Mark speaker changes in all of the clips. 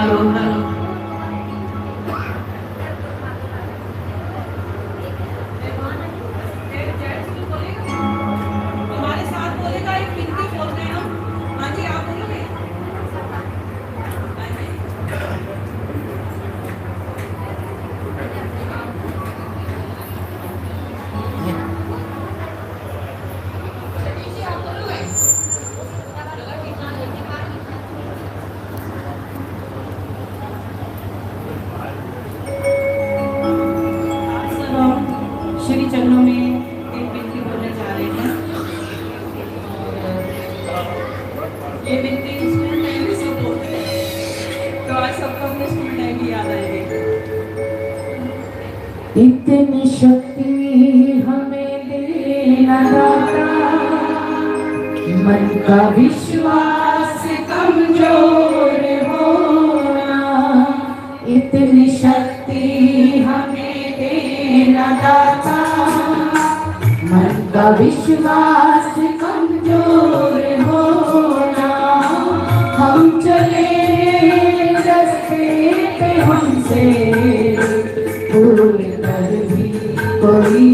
Speaker 1: आरोहण। हमारे साथ बोलेगा एक विनती बोल रहे हैं हम। हाँ जी, आप बोलोगे। श्री चरणों में एक विनती बोलने जा रहे हैं। ये विनती स्कूल टाइम में सब बोलते हैं, तो आज सबको अपने स्कूल टाइम की याद आएगी।
Speaker 2: इतनी शक्ति हमें देना दाता, मन का विश्वास कमजोर होना। इतनी शक्ति हमें देना दाता, मन का विश्वास कमजोर होना। हम चले रास्ते पे हमसे भूल कर भी कोई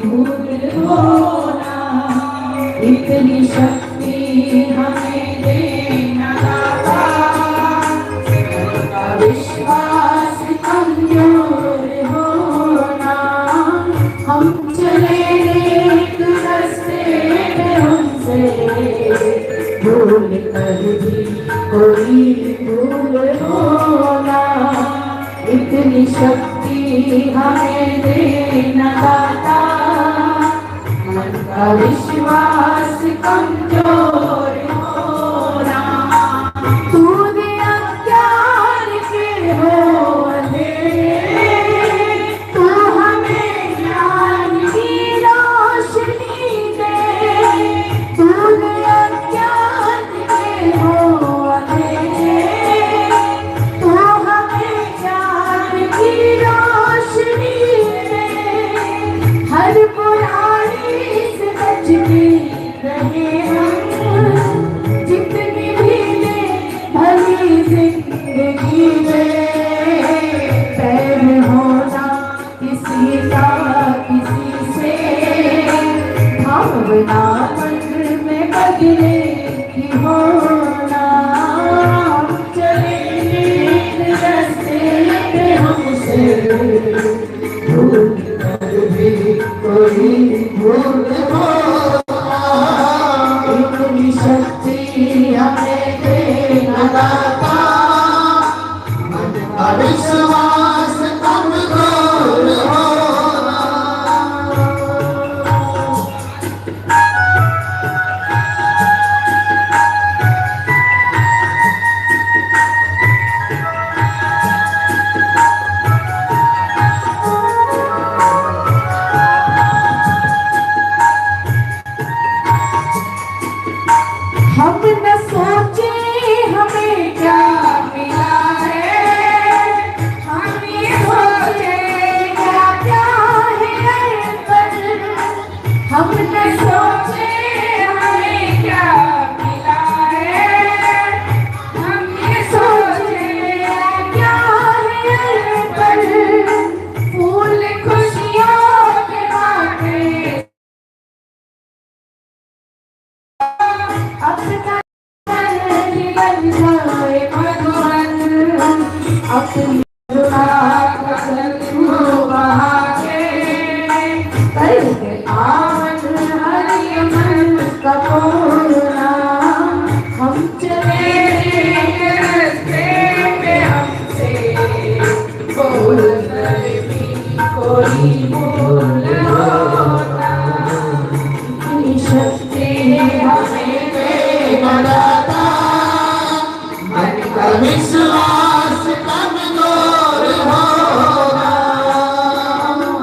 Speaker 2: भूल होना। इतनी शक्ति हमें देना दाता, का विश्वास कमजोर होना। हम चले एक रास्ते पे हमसे भूल कर भी कोई भूल होना। इतनी शक्ति हमें देना दाता, मन का विश्वास कमजोर होना। तूने अज्ञान के हो अंधेरे, तू हमें ज्ञान की रोशनी दे। तूने अज्ञान के हो अंधेरे, तू हमें ज्ञान की रोशनी दे। हर बुराई से बचते रहे हम, जितनी भी ले भली जिंदगी में। पैर होना किसी का किसी से, भावना मन में बदले की होना। चले रास्ते पे हमसे भूल कर भी कोई भूल होना। इतनी शक्ति हमें देना दाता, मन का विश्वास कमजोर होना। हम न सोचे हमें क्या मिला है, हम ये सोचे क्या क्या है पर। हम न सोचे हमें क्या मिला है, हम ये सोचे क्या है पर। फूल खुशियों के बाटे अपना बन जाए मधुबन। अपनी बहा के करके आवन हरि मन का पूर्णा। हम चले रास्ते पे हमसे भूल कर भी कोई भूल होना। इतनी शक्ति हमें देना दाता, मन का विश्वास कमजोर होना।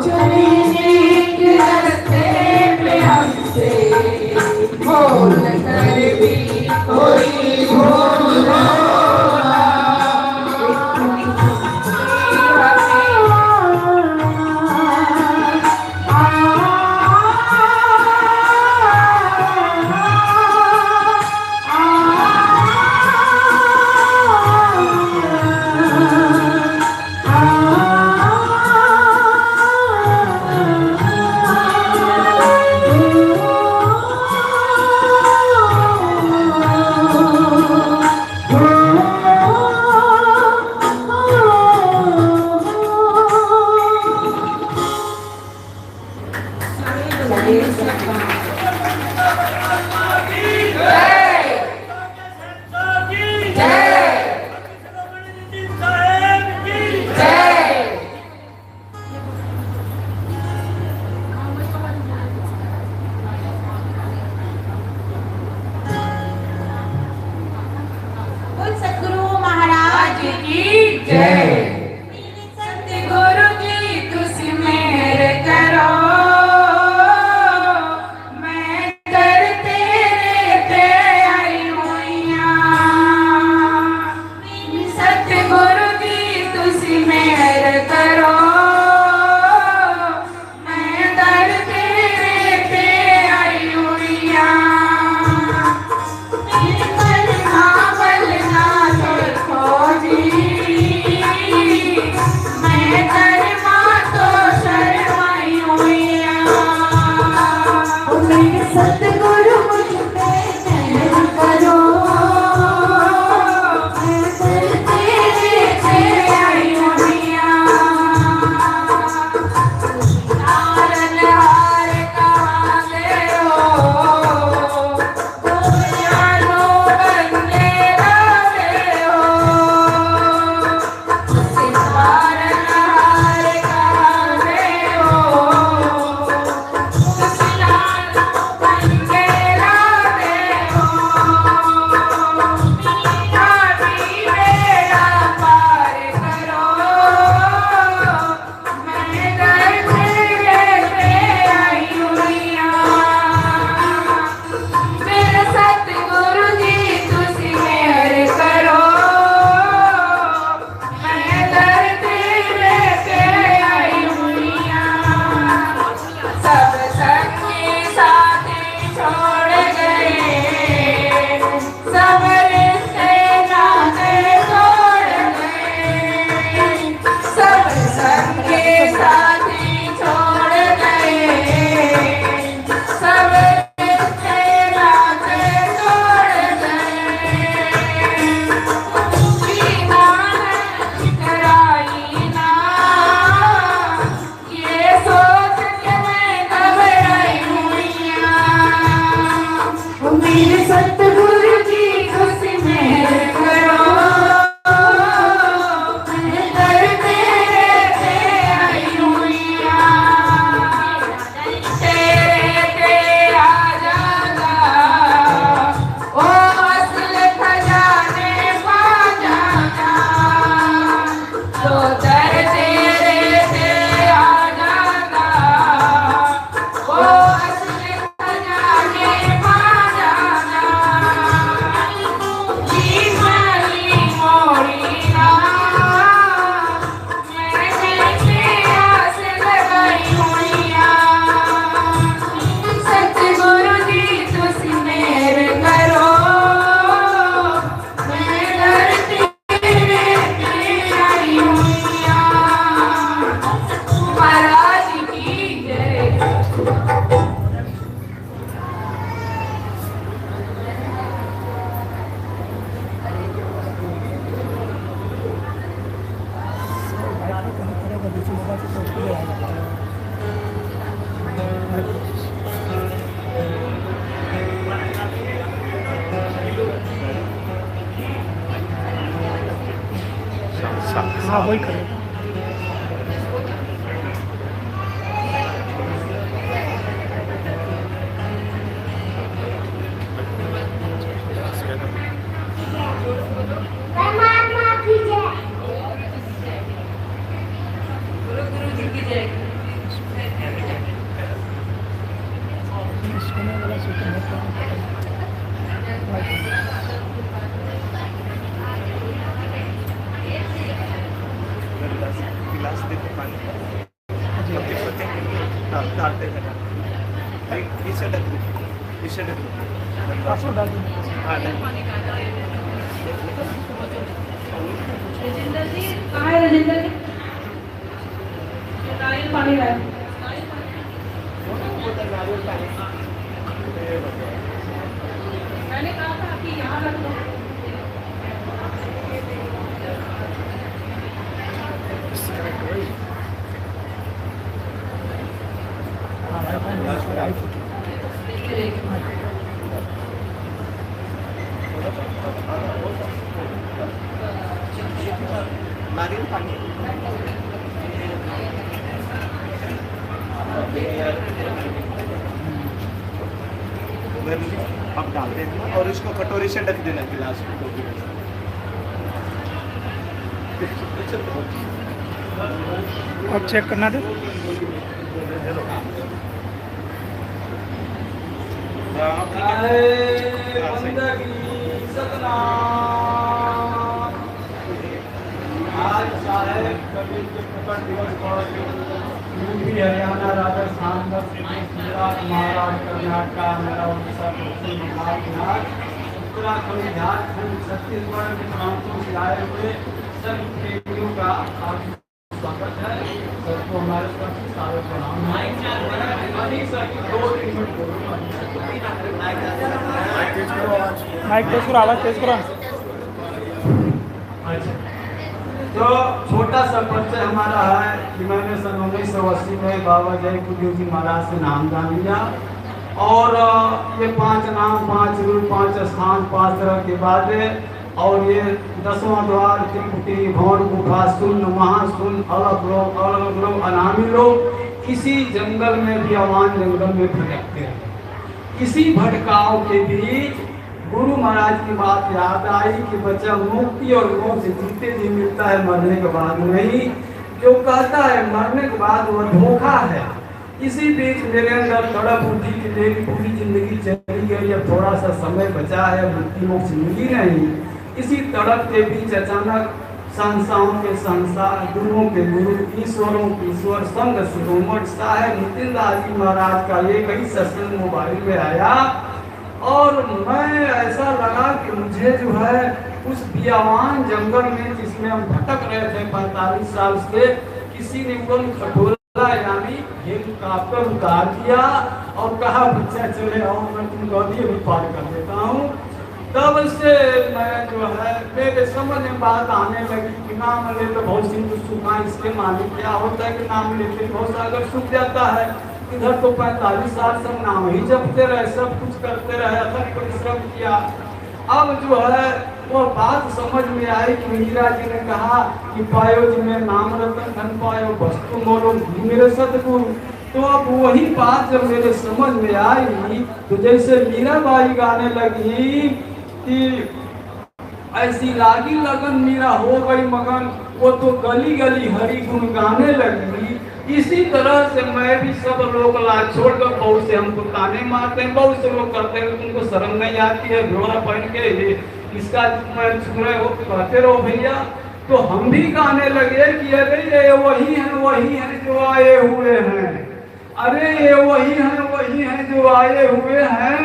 Speaker 2: चले एक रास्ते पे हमसे भूल कर भी कोई भूल होना। की जय। सतगुरु जी तुसी मेहर करो, मैं दर तेरे ते आई हुइयां। सतगुरु जी तुसी मेहर करो, मैं दर तेरे ते आई हुइयां। सतगुरु मुझ पे मेहर करो, मैं दर तेरे ते आई हुइयां। तारनहार कहाँ गए हो, दुनियानो बंदे लागे हो। तारनहार कहाँ गए हो, सतगुरु जी तुसी मेहर करो, मैं दर तेरे ते आई हुइयां। तेरे ते आ जागा, ओ असल खजाने पा जागा। तो दर तेरे ते आ जागा, ओ असल खजाने पा जागा। जी माली मोरी ना, मैंने आस लगाई हुइयां। सतगुरु जी तुसी मेहर करो, मैं दर तेरे ते आई हुइयां। महाराज की जय।
Speaker 3: हाँ वही करें।
Speaker 1: गुरु जी की जय।
Speaker 3: गिलास दे दो पानी डालते हैं। इसे डाल दो, इसे डाल दो। हाँ
Speaker 1: राजेंद्र जी कहाँ है? राजेंद्र जी नारियल पानी लाए। मैंने कहा था कि यहाँ रख दो।
Speaker 3: नारियल पानी अब डालते हैं और इसको कटोरी से ढक देना गिलास को।
Speaker 4: अब चेक करना दे।
Speaker 5: आज साहेब कबीर के प्रकट दिवस पर यूपी, हरियाणा, राजस्थान, गुजरात, महाराष्ट्र, कर्नाटक, आंध्र, उड़ीसा, पश्चिम बंगाल, बिहार, उत्तराखंड, झारखंड, छत्तीसगढ़ के प्रांतों से आए हुए सभी प्रेमियों का स्वागत है। सबको हमारे सबसे सारे प्रणाम है।
Speaker 4: माइक तेज करो, आवाज तेज करो।
Speaker 5: अच्छा, तो छोटा सा परिचय हमारा है कि मैंने सन 1980 में बाबा जय कुलदेव जी महाराज से नामदान लिया और ये 5 नाम, 5 रूप, 5 स्थान, 5 तरह के बातें और ये 10वां द्वार, त्रिपुटी, भौर, गुफा, शून्य, महाशून्य, अलग लोग, अनामी लोग किसी जंगल में भी, अवान जंगल में भटकते हैं। इसी भटकाव के बीच गुरु महाराज की बात याद आई कि बच्चा मुक्ति और मोक्ष जीते जी मिलता है, मरने के बाद नहीं। जो कहता है मरने के बाद वह धोखा है। इसी बीच मेरे अंदर तड़प उठी कि मेरी पूरी जिंदगी चली गई, अब थोड़ा सा समय बचा है, मुक्ति मोक्ष मिली नहीं। इसी तड़प के बीच अचानक संस्थाओं के संसार, गुरुओं के गुरु, ईश्वरों के ईश्वर, संत शिरोमणि साहेब नितिन दास जी महाराज का एक ही सत्संग मोबाइल में आया और मैं ऐसा लगा कि मुझे जो है उस बियावान जंगल में जिसमें हम भटक रहे थे 45 साल से, किसी ने उन खटोला यानी हेलीकॉप्टर उतार दिया और कहा बच्चा चले आओ, मैं तुम गौरी भी पार कर देता हूँ। तब से मैं जो है मेरे समझ में बात आने लगी कि नाम ले तो बहुत सिंधु सुखा, इसके माने क्या होता है कि नाम लेते बहुत सागर सूख जाता है। इधर तो 45 साल से नाम ही जपते रहे, सब कुछ करते रहे, अथक परिश्रम किया। अब जो है वो बात समझ में आई कि मीरा जी ने कहा कि पायो जी में नाम रतन धन पायो, वस्तु मोलो मेरे सतगुरु। तो अब वही बात जब मेरे समझ में आई तो जैसे मीराबाई गाने लगी कि ऐसी लागी लगन मीरा हो गई मगन, वो तो गली गली हरि गुण गाने लगी। इसी तरह से मैं भी सब लोग लाज छोड़कर बहुत से हमको ताने मारते हैं, बहुत से लोग करते हैं तुमको शर्म नहीं आती है, घोड़ा पहन के इसका मैं छू रहे हो कहते रहो भैया। तो हम भी गाने लगे कि अरे ये वही है जो आए हुए हैं, अरे ये वही है जो आए हुए हैं,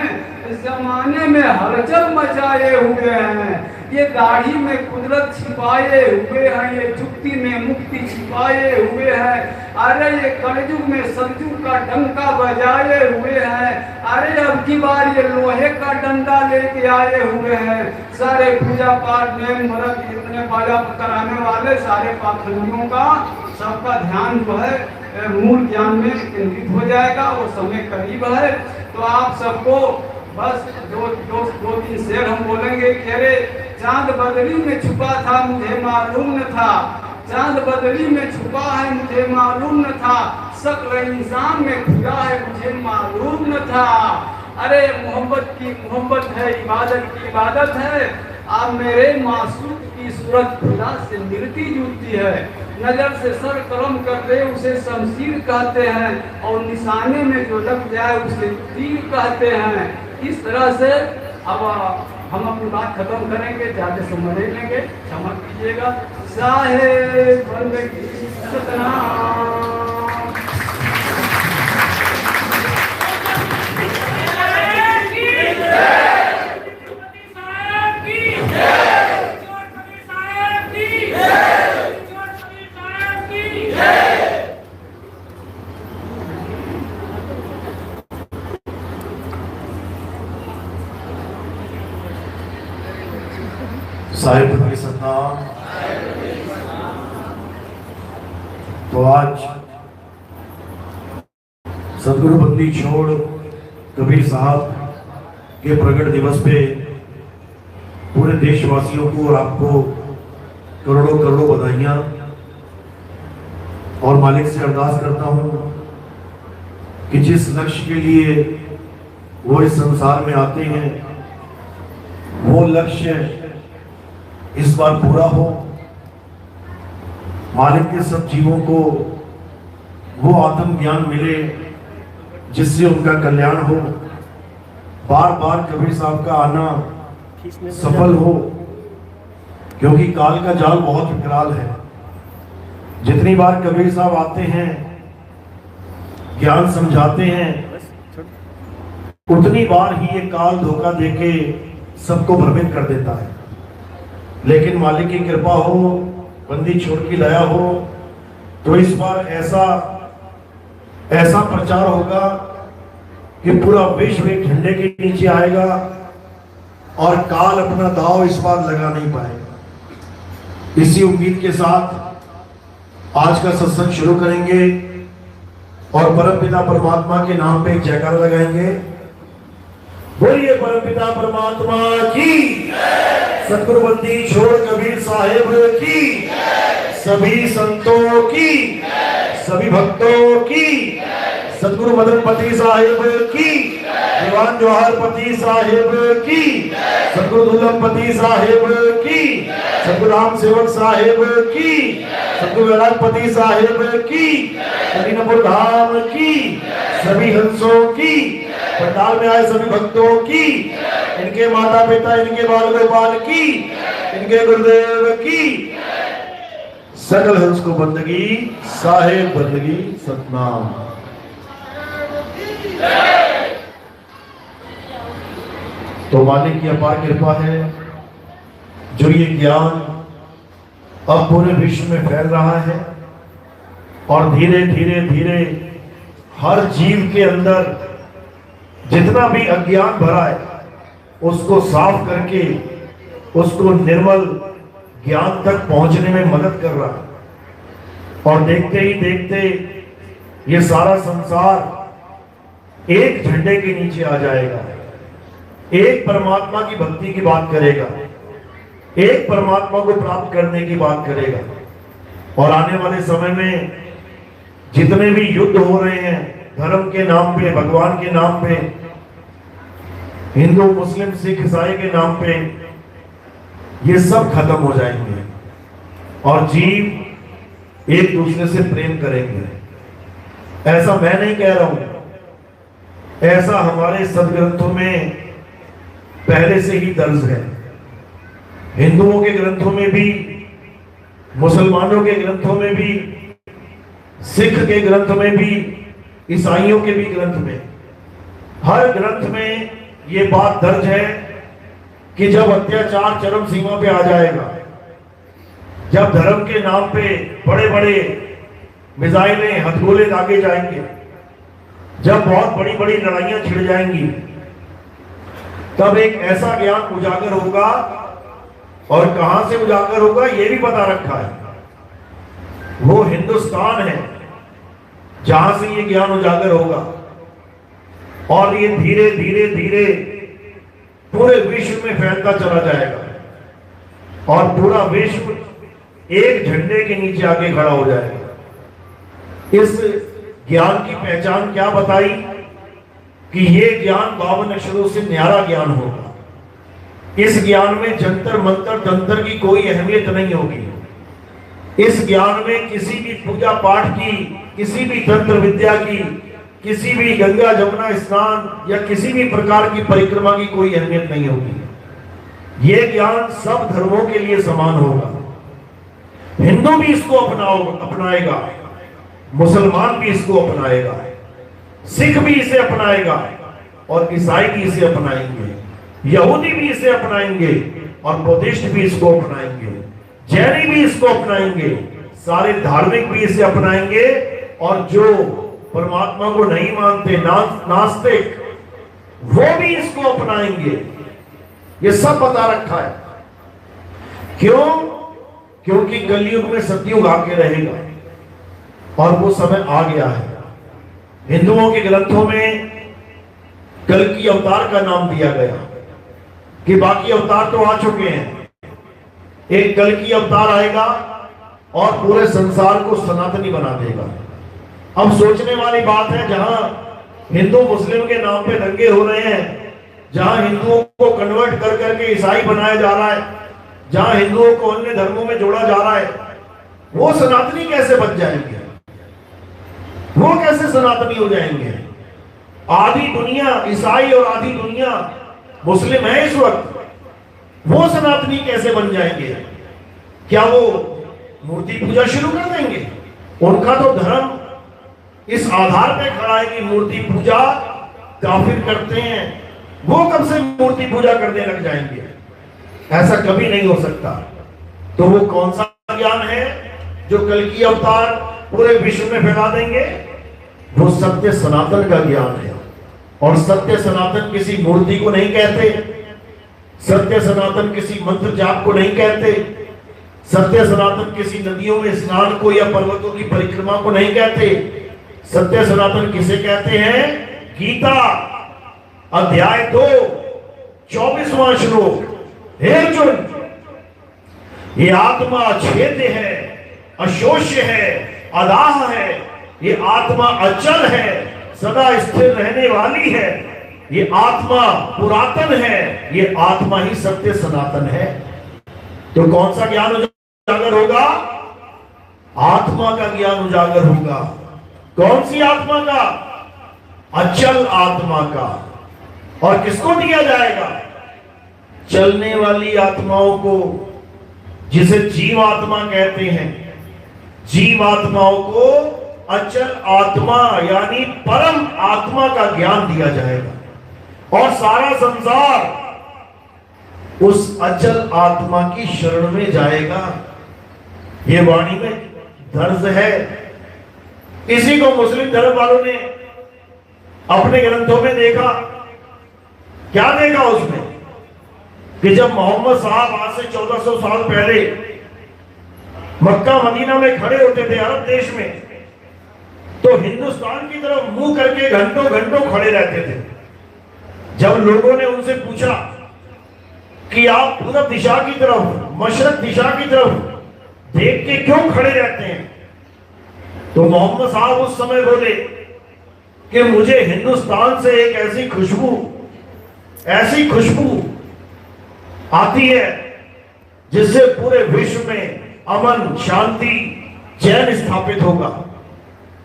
Speaker 5: इस जमाने में हलचल मचाए हुए हैं। ये दाढ़ी में कुदरत छिपाए हुए हैं, ये जुक्ति में मुक्ति छिपाए हुए हैं। अरे ये कलयुग में सतयुग का डंका बजाए हुए हैं। अरे अब की बार ये लोहे का डंडा लेके आए हुए हैं। सारे पूजा पाठ में मरद जितने बाजा कराने वाले सारे पाखंडियों का सबका ध्यान जो है मूल ज्ञान में केंद्रित हो जाएगा। वो समय करीब है। तो आप सबको बस दो तीन शेर हम बोलेंगे कि अरे चांद बदली में छुपा था मुझे मालूम न था, चांद बदली में छुपा है मुझे मालूम न था, शक्ल इंसान में खुदा है मुझे मालूम न था। अरे मोहब्बत है, इबादत की इबादत है। आप मेरे मासूम की सूरत खुदा से मिलती जुलती है। नजर से सर कलम कर दे उसे शमशीर कहते हैं, और निशाने में जो लग जाए उसे तीर कहते हैं। इस तरह से अब हम अपनी बात खत्म करेंगे, ज्यादा समझ लेंगे, क्षमा कीजिएगा। साहेब बंदगी सतनाम।
Speaker 6: साहिब की सतनाम। तो आज सदगुरु बंदी छोड़ कबीर साहब के प्रकट दिवस पे पूरे देशवासियों को और आपको करोड़ों करोड़ों बधाइयां, और मालिक से अरदास करता हूं कि जिस लक्ष्य के लिए वो इस संसार में आते हैं वो लक्ष्य इस बार पूरा हो, मालिक के सब जीवों को वो आत्म ज्ञान मिले जिससे उनका कल्याण हो। बार बार कबीर साहब का आना सफल हो, क्योंकि काल का जाल बहुत विकराल है। जितनी बार कबीर साहब आते हैं, ज्ञान समझाते हैं, उतनी बार ही ये काल धोखा देके सबको भ्रमित कर देता है। लेकिन मालिक की कृपा हो, बंदी छोड़ की लाया हो, तो इस बार ऐसा प्रचार होगा कि पूरा विश्व एक झंडे के नीचे आएगा और काल अपना दांव इस बार लगा नहीं पाएगा। इसी उम्मीद के साथ आज का सत्संग शुरू करेंगे और परमपिता परमात्मा के नाम पे एक जयकारा लगाएंगे। बोलिए परमपिता परमात्मा की, सतगुरु बंदी छोड़ कबीर साहेब की, सभी संतों की, सभी भक्तों की, सतगुरु मदनपति साहेब की, दीवान जवाहरपति साहेब की, सतगुरु दुल्लभपति साहेब की, सतगुरु राम सेवक साहेब की, सतगुरु वैरागपति साहेब की, करीनपुर धाम की, सभी हंसों की, पंडाल में आए सभी भक्तों की, इनके माता पिता, इनके बाल गोपाल की, इनके गुरुदेव की, सकल हंस को बंदगी, साहेब बंदगी, सतनाम। तो मालिक की अपार कृपा है जो ये ज्ञान अब पूरे विश्व में फैल रहा है और धीरे धीरे धीरे हर जीव के अंदर जितना भी अज्ञान भरा है उसको साफ करके उसको निर्मल ज्ञान तक पहुंचने में मदद कर रहा है। और देखते ही देखते ये सारा संसार एक झंडे के नीचे आ जाएगा, एक परमात्मा की भक्ति की बात करेगा, एक परमात्मा को प्राप्त करने की बात करेगा। और आने वाले समय में जितने भी युद्ध हो रहे हैं धर्म के नाम पे, भगवान के नाम पे, हिंदू मुस्लिम सिख ईसाई के नाम पे, ये सब खत्म हो जाएंगे और जीव एक दूसरे से प्रेम करेंगे। ऐसा मैं नहीं कह रहा हूं, ऐसा हमारे सदग्रंथों में पहले से ही दर्ज है। हिंदुओं के ग्रंथों में भी, मुसलमानों के ग्रंथों में भी, सिख के ग्रंथ में भी, ईसाइयों के भी ग्रंथ में, हर ग्रंथ में ये बात दर्ज है कि जब अत्याचार चरम सीमा पे आ जाएगा, जब धर्म के नाम पे बड़े बड़े मिसाइलें, हथगोले दागे जाएंगे, जब बहुत बड़ी बड़ी लड़ाइयां छिड़ जाएंगी, तब एक ऐसा ज्ञान उजागर होगा। और कहां से उजागर होगा ये भी पता रखा है, वो हिंदुस्तान है जहां से ये ज्ञान उजागर होगा। और ये धीरे धीरे धीरे पूरे विश्व में फैलता चला जाएगा और पूरा विश्व एक झंडे के नीचे आके खड़ा हो जाएगा। इस ज्ञान की पहचान क्या बताई कि ये ज्ञान 52 अक्षरों से न्यारा ज्ञान होगा। इस ज्ञान में जंतर मंतर तंत्र की कोई अहमियत नहीं होगी। इस ज्ञान में किसी भी पूजा पाठ की, किसी भी तंत्र विद्या की, किसी भी गंगा जमुना स्नान या किसी भी प्रकार की परिक्रमा की कोई अहमियत नहीं होगी। ये ज्ञान सब धर्मों के लिए समान होगा। हिंदू भी इसको अपनाएगा, मुसलमान भी इसको अपनाएगा, सिख भी इसे अपनाएगा और ईसाई भी इसे अपनाएंगे, यहूदी भी इसे अपनाएंगे और बौद्धिस्ट भी इसको अपनाएंगे, जैनी भी इसको अपनाएंगे, सारे धार्मिक भी इसे अपनाएंगे। और जो परमात्मा को नहीं मानते, नास्तिक, वो भी इसको अपनाएंगे। ये सब बता रखा है। क्यों? क्योंकि कलयुग में सतयुग आके रहेगा और वो समय आ गया है। हिंदुओं के ग्रंथों में कल की अवतार का नाम दिया गया कि बाकी अवतार तो आ चुके हैं, एक कल की अवतार आएगा और पूरे संसार को सनातनी बना देगा। अब सोचने वाली बात है, जहां हिंदू मुस्लिम के नाम पे दंगे हो रहे हैं, जहां हिंदुओं को कन्वर्ट कर करके ईसाई बनाया जा रहा है, जहां हिंदुओं को अन्य धर्मों में जोड़ा जा रहा है, वो सनातनी कैसे बन जाएंगे? वो कैसे सनातनी हो जाएंगे? आधी दुनिया ईसाई और आधी दुनिया मुस्लिम है इस वक्त, वो सनातनी कैसे बन जाएंगे? क्या वो मूर्ति पूजा शुरू कर देंगे? उनका तो धर्म इस आधार पे खड़ा है कि मूर्ति पूजा काफिर करते हैं, वो कब से मूर्ति पूजा करने लग जाएंगे? ऐसा कभी नहीं हो सकता। तो वो कौन सा ज्ञान है जो कल की अवतार पूरे विश्व में फैला देंगे? वो सत्य सनातन का ज्ञान है। और सत्य सनातन किसी मूर्ति को नहीं कहते, सत्य सनातन किसी मंत्र जाप को नहीं कहते, सत्य सनातन किसी नदियों में स्नान को या पर्वतों की परिक्रमा को नहीं कहते। सत्य सनातन किसे कहते हैं? गीता अध्याय 2 24वां श्लोक, हे अर्जुन, ये आत्मा अछेद्य है, अशोष्य है, अदाह है, ये आत्मा अचल है, सदा स्थिर रहने वाली है, ये आत्मा पुरातन है, ये आत्मा ही सत्य सनातन है। तो कौन सा ज्ञान उजागर होगा? आत्मा का ज्ञान उजागर होगा। कौन सी आत्मा का? अचल आत्मा का। और किसको दिया जाएगा? चलने वाली आत्माओं को, जिसे जीव आत्मा कहते हैं। जीव आत्माओं को अचल आत्मा यानी परम आत्मा का ज्ञान दिया जाएगा और सारा संसार उस अचल आत्मा की शरण में जाएगा। ये वाणी में दर्ज है। इसी को मुस्लिम धर्म वालों ने अपने ग्रंथों में देखा। क्या देखा उसमें? कि जब मोहम्मद साहब आज से 1400 साल पहले मक्का मदीना में खड़े होते थे अरब देश में, तो हिंदुस्तान की तरफ मुंह करके घंटों घंटों खड़े रहते थे। जब लोगों ने उनसे पूछा कि आप पूरब दिशा की तरफ, मशरक दिशा की तरफ देख के क्यों खड़े रहते हैं, तो मोहम्मद साहब उस समय बोले कि मुझे हिंदुस्तान से एक ऐसी खुशबू आती है जिससे पूरे विश्व में अमन, शांति, चैन स्थापित होगा।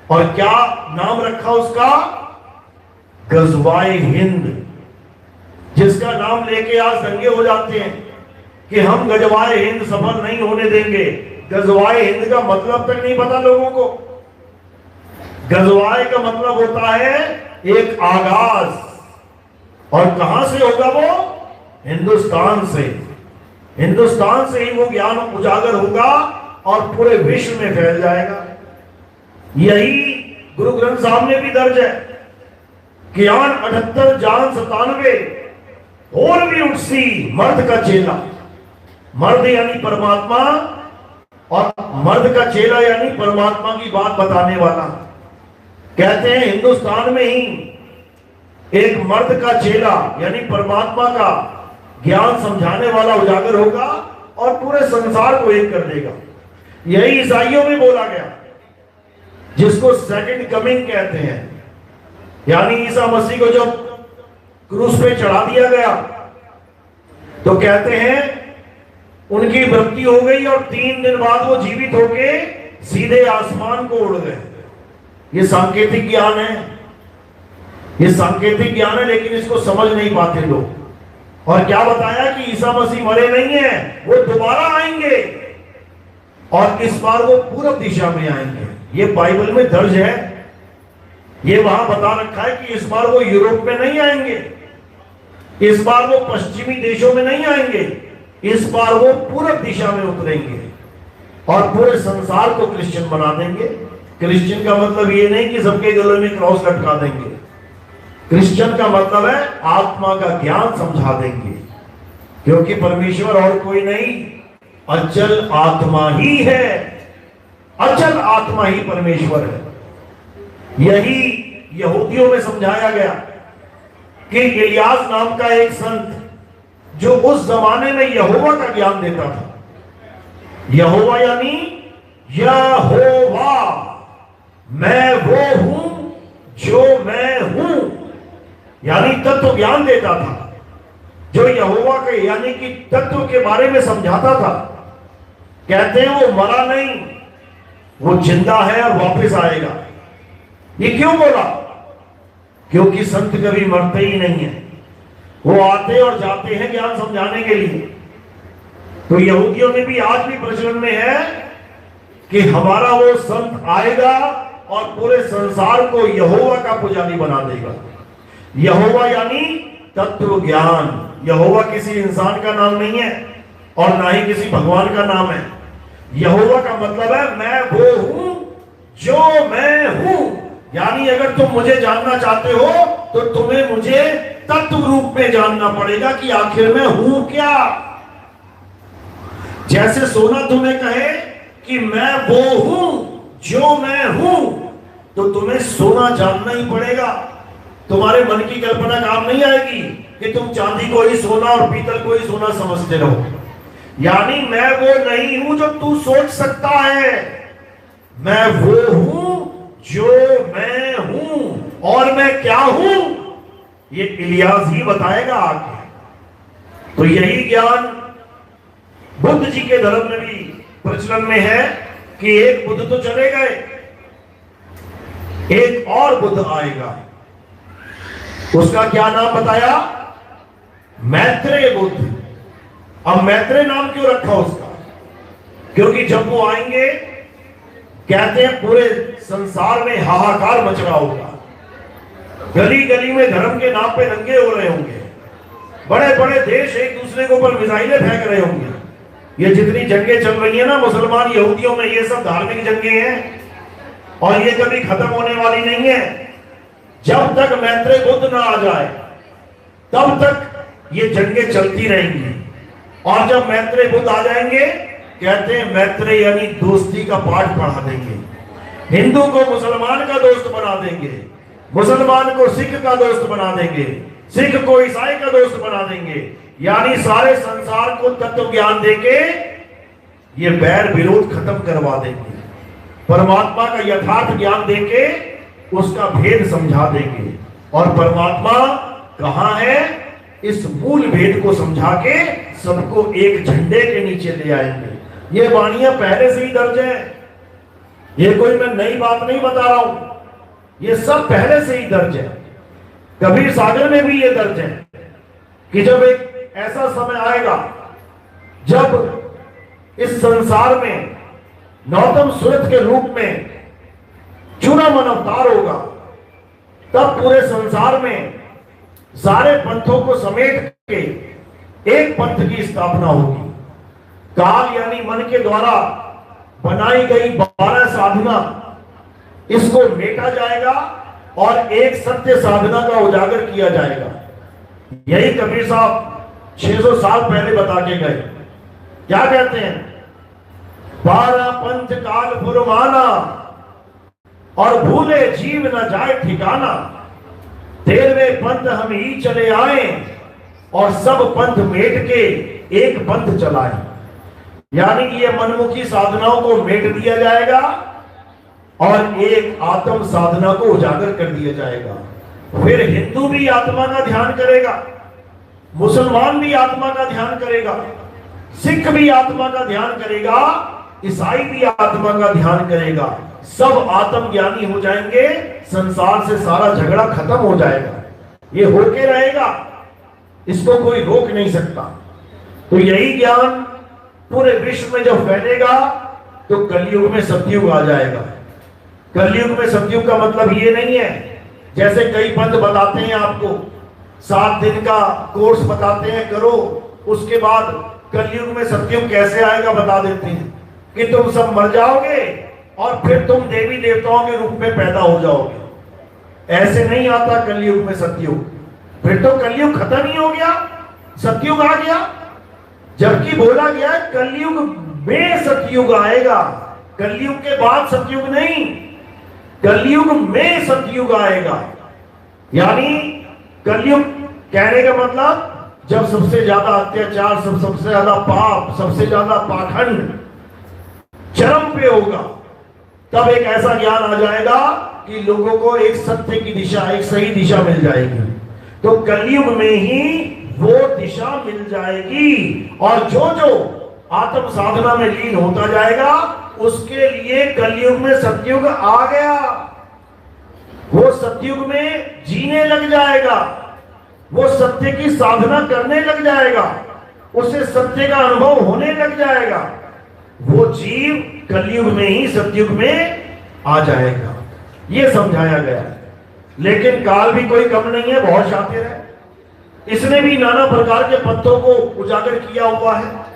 Speaker 6: और क्या नाम रखा उसका? गजवाए हिंद, जिसका नाम लेके आज दंगे हो जाते हैं कि हम गजवाए हिंद सफल नहीं होने देंगे। गजवाए हिंद का मतलब तक नहीं पता लोगों को। गजवाए का मतलब होता है एक आगाज, और कहां से होगा वो? हिंदुस्तान से। हिंदुस्तान से ही वो ज्ञान उजागर होगा और पूरे विश्व में फैल जाएगा। यही गुरु ग्रंथ साहब में भी दर्ज है कि 78 जान 97 और भी उठसी मर्द का चेला। मर्द यानी परमात्मा और मर्द का चेला यानी परमात्मा की बात बताने वाला। कहते हैं हिंदुस्तान में ही एक मर्द का चेला यानी परमात्मा का ज्ञान समझाने वाला उजागर होगा और पूरे संसार को एक कर देगा। यही ईसाइयों में बोला गया, जिसको सेकंड कमिंग कहते हैं। यानी ईसा मसीह को जब क्रूस पे चढ़ा दिया गया तो कहते हैं उनकी मृत्यु हो गई और 3 दिन बाद वो जीवित होके सीधे आसमान को उड़ गए। ये सांकेतिक ज्ञान है, ये सांकेतिक ज्ञान है, लेकिन इसको समझ नहीं पाते लोग। और क्या बताया कि ईसा मसीह मरे नहीं है, वो दोबारा आएंगे और इस बार वो पूरब दिशा में आएंगे। ये बाइबल में दर्ज है। ये वहां बता रखा है कि इस बार वो यूरोप में नहीं आएंगे, इस बार वो पश्चिमी देशों में नहीं आएंगे, इस बार वो पूरब दिशा में उतरेंगे और पूरे संसार को क्रिश्चियन बना देंगे। क्रिश्चियन का मतलब ये नहीं कि सबके गले में क्रॉस लटका देंगे। क्रिश्चियन का मतलब है आत्मा का ज्ञान समझा देंगे, क्योंकि परमेश्वर और कोई नहीं, अचल आत्मा ही है। अचल आत्मा ही परमेश्वर है। यही यहूदियों में समझाया गया कि इलियास नाम का एक संत जो उस जमाने में यहोवा का ज्ञान देता था। यहोवा यानी यहोवा, मैं वो हूं जो मैं हूं, यानी तत्व ज्ञान देता था। जो यहोवा के यानी कि तत्व के बारे में समझाता था। कहते हैं वो मरा नहीं, वो जिंदा है और वापस आएगा। ये क्यों बोला? क्योंकि संत कभी मरते ही नहीं है, वो आते और जाते हैं ज्ञान समझाने के लिए। तो यहूदियों में भी आज भी प्रचलन में है कि हमारा वो संत आएगा और पूरे संसार को यहोवा का पुजारी बना देगा। यहोवा यानी तत्व ज्ञान। यहोवा किसी इंसान का नाम नहीं है और ना ही किसी भगवान का नाम है। यहोवा का मतलब है मैं वो हूं जो मैं हूं। यानी अगर तुम मुझे जानना चाहते हो तो तुम्हें मुझे तत्व रूप में जानना पड़ेगा कि आखिर मैं हूं क्या। जैसे सोना तुम्हें कहे कि मैं वो हूं जो मैं हूं, तो तुम्हें सोना जानना ही पड़ेगा। तुम्हारे मन की कल्पना काम नहीं आएगी कि तुम चांदी को ही सोना और पीतल को ही सोना समझते रहो। यानी मैं वो नहीं हूं जो तू सोच सकता है, मैं वो हूं जो मैं हूं। और मैं क्या हूं ये इलियास ही बताएगा आगे। तो यही ज्ञान बुद्ध जी के धर्म में भी प्रचलन में है कि एक बुद्ध तो चले गए, एक और बुद्ध आएगा। उसका क्या नाम बताया? मैत्रेय बुद्ध। अब मैत्रेय नाम क्यों रखा उसका? क्योंकि जब वो आएंगे कहते हैं पूरे संसार में हाहाकार मच रहा होगा, गली गली में धर्म के नाम पे दंगे हो रहे होंगे, बड़े बड़े देश एक दूसरे के ऊपर मिसाइलें फेंक रहे होंगे। ये जितनी जंगें चल रही है ना मुसलमान यहूदियों में, ये सब धार्मिक जंगें हैं और ये कभी खत्म होने वाली नहीं है। जब तक मैत्रेय बुद्ध ना आ जाए तब तक ये जंगें चलती रहेंगी। और जब मैत्रेय बुद्ध आ जाएंगे कहते हैं मैत्रेय यानी दोस्ती का पाठ पढ़ा देंगे। हिंदू को मुसलमान का दोस्त बना देंगे, मुसलमान को सिख का दोस्त बना देंगे, सिख को ईसाई का दोस्त बना देंगे। यानी सारे संसार को तत्व ज्ञान देके ये बैर विरोध खत्म करवा देंगे। परमात्मा का यथार्थ ज्ञान देके उसका भेद समझा देंगे। और परमात्मा कहां है इस मूल भेद को समझा के सबको एक झंडे के नीचे ले आएंगे। ये वाणियां पहले से ही दर्ज है, ये कोई मैं नई बात नहीं बता रहा हूं, ये सब पहले से ही दर्ज है। कबीर सागर में भी ये दर्ज है कि जब एक ऐसा समय आएगा जब इस संसार में नौतम सूरत के रूप में चूड़ामन अवतार होगा, तब पूरे संसार में सारे पंथों को समेट के एक पंथ की स्थापना होगी। काल यानी मन के द्वारा बनाई गई 12 साधना, इसको मेटा जाएगा और एक सत्य साधना का उजागर किया जाएगा। यही कबीर साहब 600 साल पहले बता के गए। क्या कहते हैं? 12 पंथ काल फुरमाना और भूले जीव न जाए ठिकाना, 13वें पंथ हम ही चले आए और सब पंथ मेट के एक पंथ चलाए। यानी कि ये मनमुखी साधनाओं को मेट दिया जाएगा और एक आत्म साधना को उजागर कर दिया जाएगा। फिर हिंदू भी आत्मा का ध्यान करेगा, मुसलमान भी आत्मा का ध्यान करेगा, सिख भी आत्मा का ध्यान करेगा, ईसाई भी आत्मा का ध्यान करेगा। सब आत्मज्ञानी हो जाएंगे, संसार से सारा झगड़ा खत्म हो जाएगा। ये होके रहेगा, इसको कोई रोक नहीं सकता। तो यही ज्ञान पूरे विश्व में जब फैलेगा तो कलयुग में सतयुग आ जाएगा। कलयुग में सतयुग का मतलब ये नहीं है जैसे कई पंथ बताते हैं आपको 7 दिन का कोर्स बताते हैं करो, उसके बाद कलयुग में सतयुग कैसे आएगा बता देते हैं कि तुम सब मर जाओगे और फिर तुम देवी देवताओं के रूप में पैदा हो जाओगे। ऐसे नहीं आता कलयुग में सतयुग। फिर तो कलयुग खत्म ही हो गया, सतयुग आ गया। जबकि बोला गया कलयुग में सतयुग आएगा, कलयुग के बाद सतयुग नहीं, कलयुग में सतयुग आएगा। यानी कलयुग कहने का मतलब जब सबसे ज्यादा अत्याचार, सबसे ज्यादा पाप, सबसे ज्यादा पाखंड चरम पे होगा, तब एक ऐसा ज्ञान आ जाएगा कि लोगों को एक सत्य की दिशा, एक सही दिशा मिल जाएगी। तो कलयुग में ही वो दिशा मिल जाएगी। और जो जो आत्म साधना में लीन होता जाएगा, उसके लिए कलयुग में सतयुग आ गया। वो सतयुग में जीने लग जाएगा, वो सत्य की साधना करने लग जाएगा, उसे सत्य का अनुभव होने लग जाएगा। वो जीव कलयुग में ही सतयुग में आ जाएगा, ये समझाया गया। लेकिन काल भी कोई कम नहीं है, बहुत शातिर है। इसने भी नाना प्रकार के पत्थों को उजागर किया हुआ है,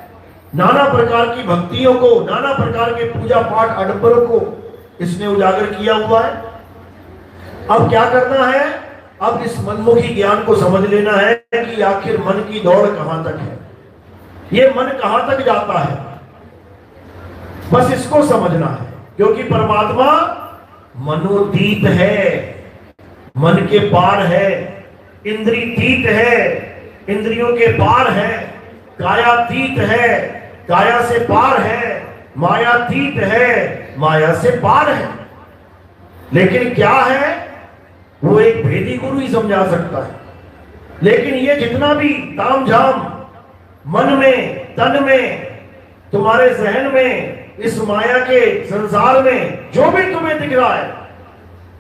Speaker 6: नाना प्रकार की भक्तियों को, नाना प्रकार के पूजा पाठ आडंबरों को इसने उजागर किया हुआ है। अब क्या करना है? अब इस मनमुखी ज्ञान को समझ लेना है कि आखिर मन की दौड़ कहां तक है, ये मन कहां तक जाता है, बस इसको समझना है। क्योंकि परमात्मा मनोतीत है, मन के पार है, इंद्रियतीत है, इंद्रियों के पार है, कायातीत है, काया से पार है, मायातीत है, माया से पार है। लेकिन क्या है? वो एक भेदी गुरु ही समझा सकता है। लेकिन ये जितना भी तामझाम मन में, तन में, तुम्हारे जहन में, इस माया के संसार में जो भी तुम्हें दिख रहा है,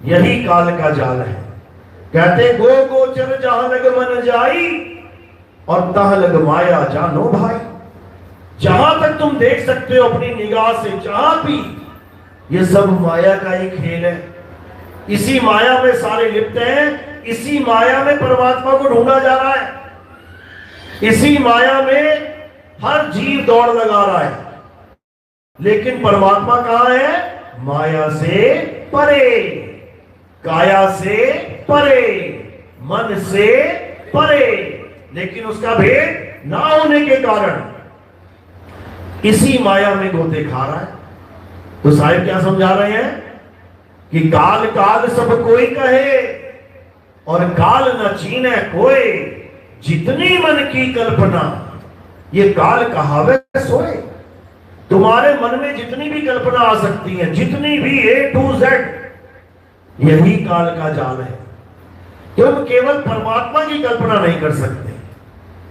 Speaker 6: यही काल का जाल है। कहते गो गोचर जहां लग मन जाई और तहां लग माया जानो भाई। जहां तक तुम देख सकते हो अपनी निगाह से, जहां भी, ये सब माया का ही खेल है। इसी माया में सारे लिप्त हैं, इसी माया में परमात्मा को ढूंढा जा रहा है, इसी माया में हर जीव दौड़ लगा रहा है। लेकिन परमात्मा कहां है? माया से परे, काया से परे, मन से परे। लेकिन उसका भेद ना होने के कारण इसी माया में गोते खा रहा है। तो साहिब क्या समझा रहे हैं कि काल काल सब कोई कहे और काल न छीने कोई, जितनी मन की कल्पना, ये काल कहावत सोए। तुम्हारे मन में जितनी भी कल्पना आ सकती है, जितनी भी A to Z, यही काल का जाल है। तुम केवल परमात्मा की कल्पना नहीं कर सकते,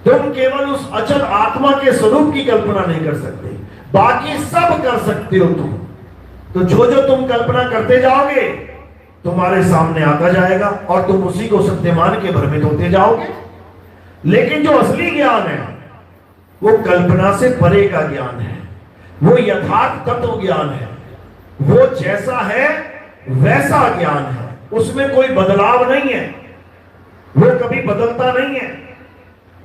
Speaker 6: तुम केवल उस अचल आत्मा के स्वरूप की कल्पना नहीं कर सकते, बाकी सब कर सकते हो तुम। तो जो जो तुम कल्पना करते जाओगे तुम्हारे सामने आता जाएगा और तुम उसी को सत्य मान के भ्रमित होते जाओगे। लेकिन जो असली ज्ञान है वो कल्पना से परे का ज्ञान है, वो यथार्थ तत्व ज्ञान है, वो जैसा है वैसा ज्ञान है, उसमें कोई बदलाव नहीं है, वो कभी बदलता नहीं है,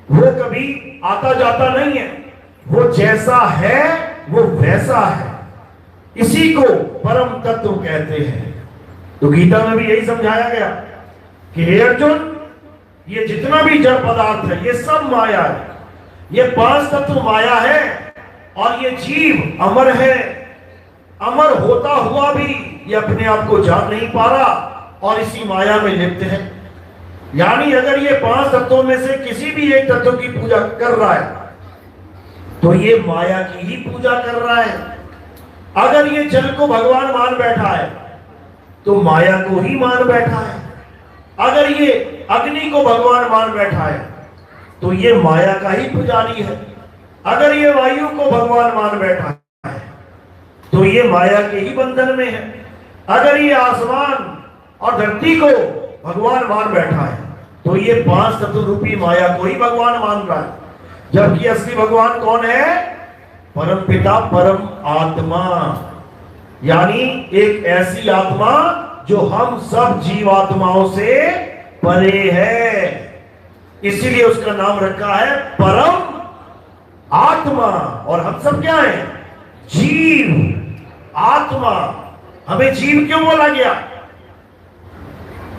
Speaker 6: वो कभी आता जाता नहीं है, वो जैसा है वो वैसा है। इसी को परम तत्व कहते हैं। तो गीता में भी यही समझाया गया कि हे अर्जुन, ये जितना भी जड़ पदार्थ है ये सब माया है, ये पांच तत्व माया है और ये जीव अमर है। अमर होता हुआ भी ये अपने आप को जान नहीं पा रहा और इसी माया में लिप्त है। यानी अगर ये पांच तत्वों में से किसी भी एक तत्व की पूजा कर रहा है तो ये माया की ही पूजा कर रहा है। अगर ये जल को भगवान मान बैठा है तो माया को ही मान बैठा है। अगर ये अग्नि को भगवान मान बैठा है तो ये माया का ही पुजारी है। अगर ये वायु को भगवान मान बैठा है तो ये माया के ही बंधन में है। अगर ये आसमान और धरती को भगवान मान बैठा है तो ये पांच तत्व रूपी माया को ही भगवान मान रहा है। जबकि असली भगवान कौन है? परम पिता, परम आत्मा, यानी एक ऐसी आत्मा जो हम सब जीवात्माओं से परे है। इसीलिए उसका नाम रखा है परम आत्मा। और हम सब क्या हैं? जीव आत्मा। हमें जीव क्यों बोला गया?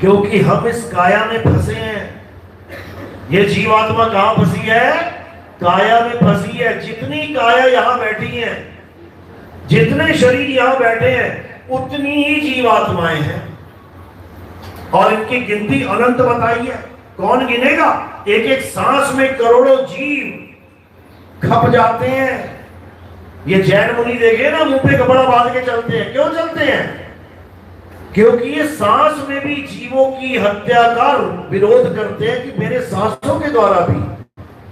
Speaker 6: क्योंकि हम इस काया में फंसे हैं। ये जीवात्मा कहां फंसी है? काया में फंसी है। जितनी काया यहां बैठी है, जितने शरीर यहां बैठे हैं, उतनी ही जीवात्माएं हैं और इनकी गिनती अनंत बताई है। कौन गिनेगा? एक एक सांस में करोड़ों जीव खप जाते हैं। ये जैन मुनि देखे ना, मुंह पे कपड़ा बांध के चलते हैं। क्यों चलते हैं? क्योंकि ये सांस में भी जीवों की हत्या का विरोध करते हैं कि मेरे सांसों के द्वारा भी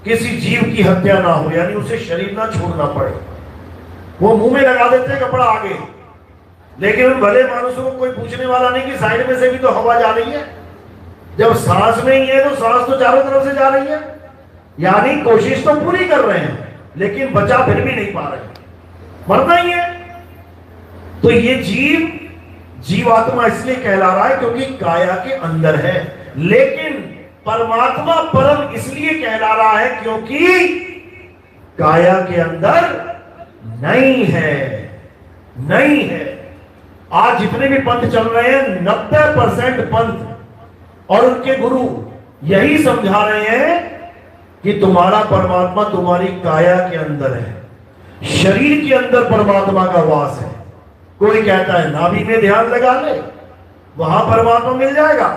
Speaker 6: किसी जीव की हत्या ना हो, यानी उसे शरीर ना छोड़ना पड़े। वो मुंह में लगा देते हैं कपड़ा आगे, लेकिन उन भले मानुषों को कोई पूछने वाला नहीं कि साइड में से भी तो हवा जा रही है। जब सांस में ही है तो सांस तो चारों तरफ से जा रही है, यानी कोशिश तो पूरी कर रहे हैं लेकिन बचा फिर भी नहीं पा रहे, मरना ही है। तो ये जीवात्मा इसलिए कहला रहा है क्योंकि काया के अंदर है, लेकिन परमात्मा परम इसलिए कहला रहा है क्योंकि काया के अंदर नहीं है। आज जितने भी पंथ चल रहे हैं 90% पंथ और उनके गुरु यही समझा रहे हैं कि तुम्हारा परमात्मा तुम्हारी काया के अंदर है, शरीर के अंदर परमात्मा का वास है। कोई कहता है नाभि में ध्यान लगा ले, वहां परमात्मा मिल जाएगा।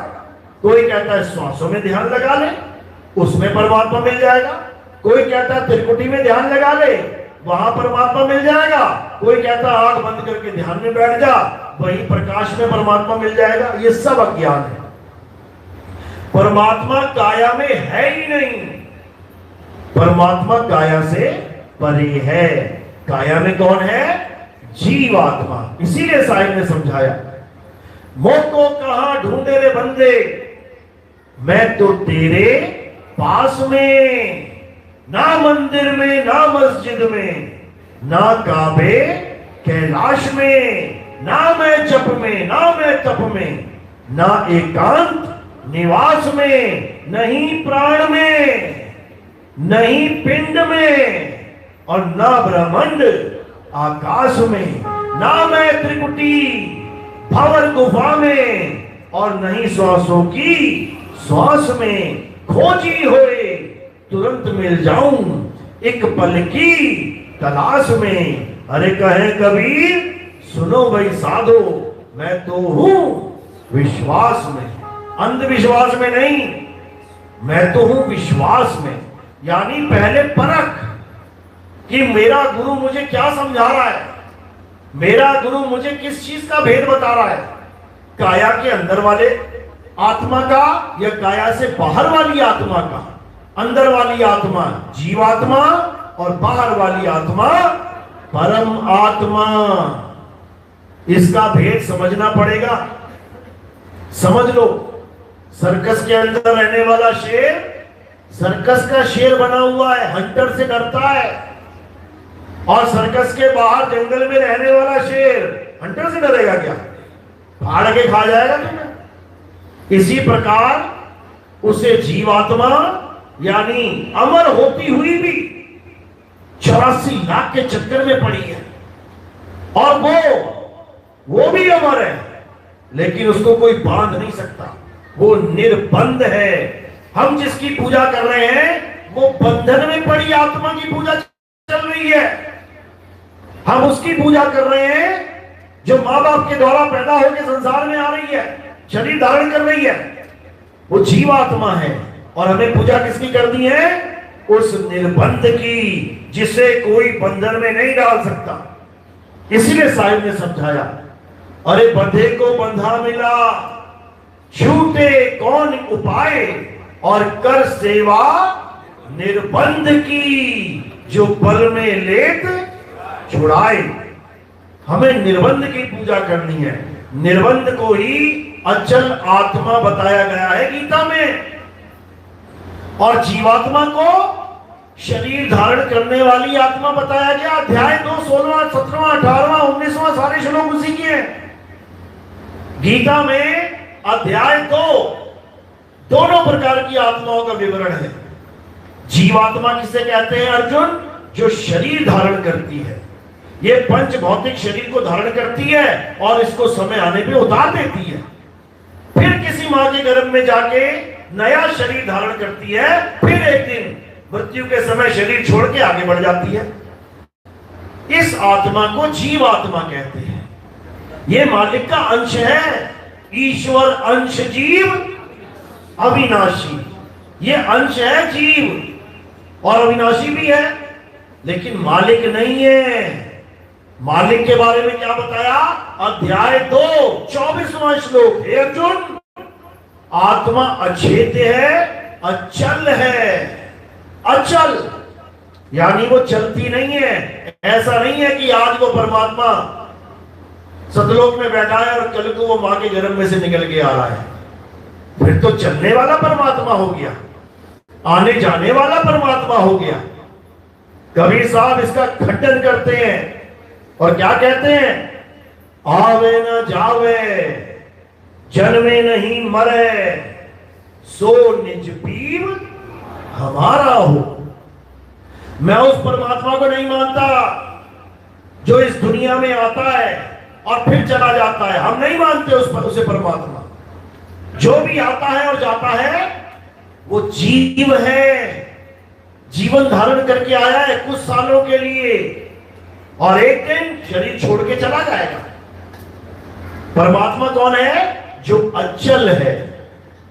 Speaker 6: कोई कहता है श्वासों में ध्यान लगा ले, उसमें परमात्मा मिल जाएगा। कोई कहता है त्रिकुटी में ध्यान लगा ले, वहां परमात्मा मिल जाएगा। कोई कहता है आंख बंद करके ध्यान में बैठ जा, वही प्रकाश में परमात्मा मिल जाएगा। ये सब अज्ञान है। परमात्मा काया में है ही नहीं, परमात्मा काया से परे है। काया में कौन है? जीवात्मा। इसीलिए साहिब ने समझाया, मोको कहां ढूंढे रे बंदे, मैं तो तेरे पास में, ना मंदिर में ना मस्जिद में, ना काबे कैलाश में, ना मैं जप में ना मैं तप में, ना एकांत निवास में, नहीं प्राण में, नहीं पिंड में, और ना ब्रह्मांड आकाश में, ना मैं त्रिकुटी भंवर गुफा में, और नहीं श्वासों की श्वास में। खोजी होए तुरंत मिल जाऊं एक पल की तलाश में। अरे कहे कबीर सुनो भाई साधो, मैं तो हूं विश्वास में, अंधविश्वास में नहीं, मैं तो हूं विश्वास में। यानी पहले परख कि मेरा गुरु मुझे क्या समझा रहा है, मेरा गुरु मुझे किस चीज का भेद बता रहा है, काया के अंदर वाले आत्मा का या काया से बाहर वाली आत्मा का। अंदर वाली आत्मा जीवात्मा और बाहर वाली आत्मा परम आत्मा। इसका भेद समझना पड़ेगा। समझ लो, सर्कस के अंदर रहने वाला शेर सर्कस का शेर बना हुआ है, हंटर से डरता है, और सर्कस के बाहर जंगल में रहने वाला शेर हंटर से डरेगा क्या? फाड़ के खा जाएगा तुम्हें। इसी प्रकार उसे जीवात्मा यानी अमर होती हुई भी 84 लाख के चक्कर में पड़ी है, और वो भी अमर है, लेकिन उसको कोई बांध नहीं सकता, वो निर्बंध है। हम जिसकी पूजा कर रहे हैं वो बंधन में पड़ी आत्मा की पूजा चल रही है। हम उसकी पूजा कर रहे हैं जो माँ बाप के द्वारा पैदा होकर संसार में आ रही है, शरीर धारण कर रही है, वो जीवात्मा है। और हमें पूजा किसकी करनी है? उस निर्बंध की, जिसे कोई बंधन में नहीं डाल सकता। इसलिए साहिब ने समझाया, अरे बंधे को बंधा मिला, छूटे कौन उपाय, और कर सेवा निर्बंध की, जो पल में लेत छुड़ाए। हमें निर्बंध की पूजा करनी है। निर्बंध को ही अचल आत्मा बताया गया है गीता में, और जीवात्मा को शरीर धारण करने वाली आत्मा बताया गया। अध्याय 2 16वां 17वां 18वां 19वां सारे श्लोक उसी के हैं गीता में। अध्याय 2 दोनों प्रकार की आत्माओं का विवरण है। जीवात्मा किसे कहते हैं अर्जुन? जो शरीर धारण करती है, ये पंच भौतिक शरीर को धारण करती है और इसको समय आने पे उतार देती है, फिर किसी मां के गर्भ में जाके नया शरीर धारण करती है, फिर एक दिन मृत्यु के समय शरीर छोड़ के आगे बढ़ जाती है। इस आत्मा को जीवात्मा कहते हैं। ये मालिक का अंश है, ईश्वर अंश जीव अविनाशी। ये अंश है जीव और अविनाशी भी है, लेकिन मालिक नहीं है। मालिक के बारे में क्या बताया? अध्याय 2 24वां श्लोक। हे अर्जुन, आत्मा अछेत्य है, अचल है, अचल, यानी वो चलती नहीं है। ऐसा नहीं है कि आज वो परमात्मा सतलोक में बैठा है और कल को वो मां के गर्भ में से निकल के आ रहा है। फिर तो चलने वाला परमात्मा हो गया, आने जाने वाला परमात्मा हो गया। कबीर साहब इसका खंडन करते हैं और क्या कहते हैं, आवे न जावे, जन्मे नहीं मरे, सो निज पीर हमारा हो। मैं उस परमात्मा को नहीं मानता जो इस दुनिया में आता है और फिर चला जाता है। हम नहीं मानते उसे परमात्मा। जो भी आता है और जाता है वो जीव है, जीवन धारण करके आया है कुछ सालों के लिए और एक दिन शरीर छोड़ के चला जाएगा। परमात्मा कौन है? जो अचल है,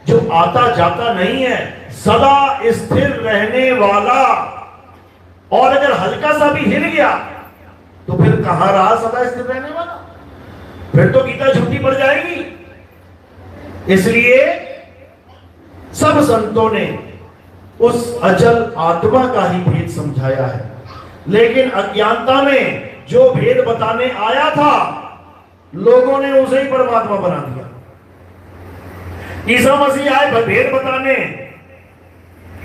Speaker 6: जो आता जाता नहीं है, सदा स्थिर रहने वाला। और अगर हल्का सा भी हिल गया तो फिर कहां रहा सदा स्थिर रहने वाला? फिर तो गीता झूठी पड़ जाएगी। इसलिए सब संतों ने उस अचल आत्मा का ही भेद समझाया है, लेकिन अज्ञानता में जो भेद बताने आया था लोगों ने उसे ही परमात्मा बना दिया। ईसा मसीह आए भेद बताने,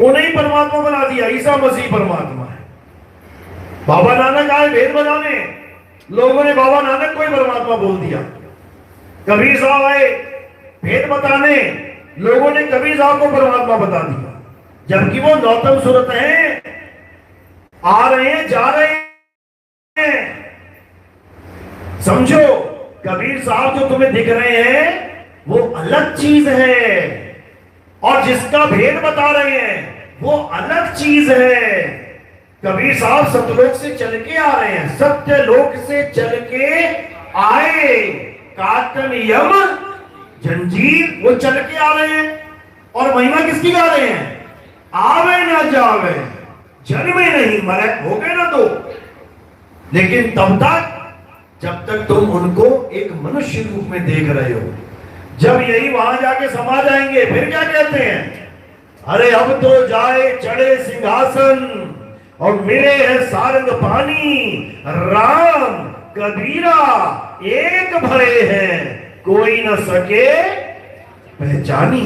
Speaker 6: उन्हें ही परमात्मा बना दिया। ईसा मसीह परमात्मा है। बाबा नानक आए भेद बताने, लोगों ने बाबा नानक को ही परमात्मा बोल दिया। कबीर साहब आए भेद बताने, लोगों ने कबीर साहब को परमात्मा बता दिया, जबकि वो नौतम सूरत हैं, आ रहे हैं जा रहे हैं। समझो, कबीर साहब जो तुम्हें दिख रहे हैं वो अलग चीज है और जिसका भेद बता रहे हैं वो अलग चीज है। कबीर साहब सतलोक से चल के आ रहे हैं, सत्यलोक से चल के आए। काटन यम जंजीर, वो चल के आ रहे हैं और महिमा किसकी गा रहे हैं? आवे ना जावे, जन्मे नहीं मरे, हो गए ना तो। लेकिन तब तक जब तक तुम उनको एक मनुष्य रूप में देख रहे हो, जब यही वहां जाके समा जाएंगे फिर क्या कहते हैं? अरे अब तो जाए चढ़े सिंहासन और मिले है सारंग पानी, राम कबीरा एक भरे हैं, कोई न सके पहचानी।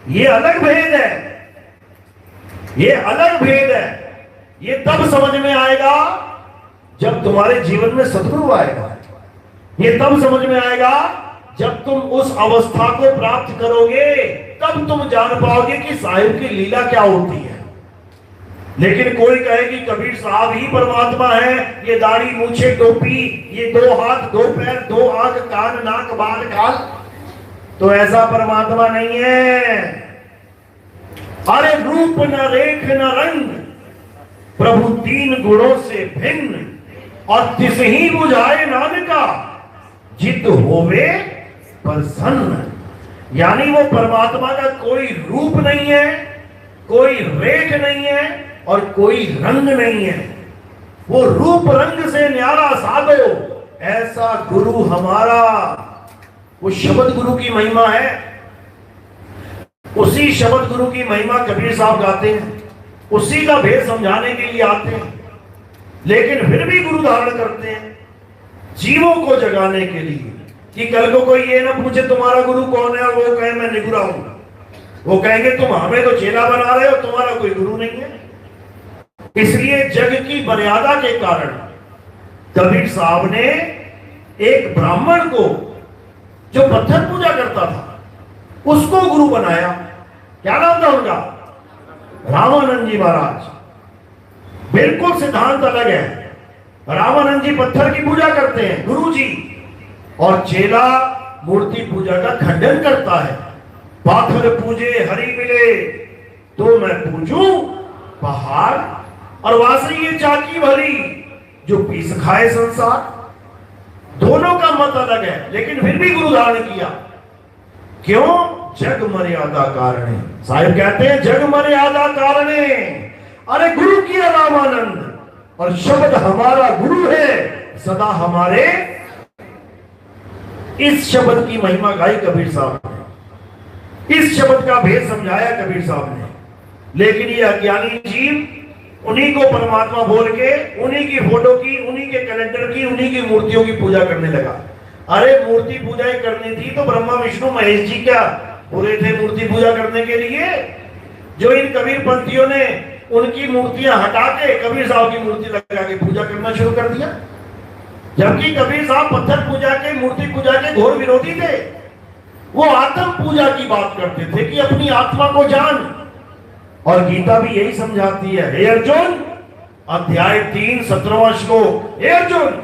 Speaker 6: ये अलग भेद है, ये अलग भेद है। ये तब समझ में आएगा जब तुम्हारे जीवन में सद्गुरु आएगा। ये तब समझ में आएगा जब तुम उस अवस्था को प्राप्त करोगे, तब तुम जान पाओगे कि साहिब की लीला क्या होती है। लेकिन कोई कहे कि कबीर साहब ही परमात्मा है, ये दाढ़ी मूछे टोपी, ये 2 हाथ 2 पैर 2 आंख कान नाक बाल काल, तो ऐसा परमात्मा नहीं है। अरे रूप न रेख न रंग, प्रभु 3 गुणों से भिन्न, और तिस ही बुझाए नानका, जित होवे प्रसन्न। यानी वो परमात्मा का कोई रूप नहीं है, कोई रेख नहीं है और कोई रंग नहीं है। वो रूप रंग से न्यारा साधो, ऐसा गुरु हमारा। वो शब्द गुरु की महिमा है, उसी शब्द गुरु की महिमा कबीर साहब गाते हैं, उसी का भेद समझाने के लिए आते हैं। लेकिन फिर भी गुरु धारण करते हैं जीवों को जगाने के लिए, कि कल को कोई ये ना पूछे तुम्हारा गुरु कौन है और वो कहे मैं निगुरा हूं। वो कहेंगे तुम हमें तो चेला बना रहे हो, तुम्हारा कोई गुरु नहीं है। इसलिए जग की मर्यादा के कारण कबीर साहब ने एक ब्राह्मण को जो पत्थर पूजा करता था उसको गुरु बनाया। क्या नाम था उनका? रामानंद जी महाराज। बिल्कुल सिद्धांत अलग है। रामानंद जी पत्थर की पूजा करते हैं गुरु जी, और चेला मूर्ति पूजा का खंडन करता है। पाथर पूजे हरि मिले तो मैं पूजूं पहाड़, और वासरी ये चाकी भरी जो पीस खाए संसार। दोनों का मत अलग है, लेकिन फिर भी गुरु धारण किया। क्यों? जग मर्यादा कारणे। साहिब कहते हैं जग मर्यादा कारणे। अरे गुरु किया रामानंद, और शब्द हमारा गुरु है सदा हमारे। इस शब्द की महिमा गाई कबीर साहब ने, इस शब्द का भेद समझाया कबीर साहब ने। लेकिन ये अज्ञानी जीव उन्हीं को परमात्मा बोल के उन्हीं की फोटो की, उन्हीं के कैलेंडर की, उन्हीं की मूर्तियों की पूजा करने लगा। अरे मूर्ति पूजा ही करनी थी तो ब्रह्मा विष्णु महेश जी क्या पूरे थे मूर्ति पूजा करने के लिए? जो इन कबीर पंथियों ने उनकी मूर्तियां हटा के कबीर साहब की मूर्ति लगा के पूजा करना शुरू कर दिया, जबकि कबीर साहब पत्थर पूजा के, मूर्ति पूजा के घोर विरोधी थे। वो आत्म पूजा की बात करते थे कि अपनी आत्मा को जान, और गीता भी यही समझाती है। हे अर्जुन, अध्याय 3 17वां श्लोक, हे अर्जुन,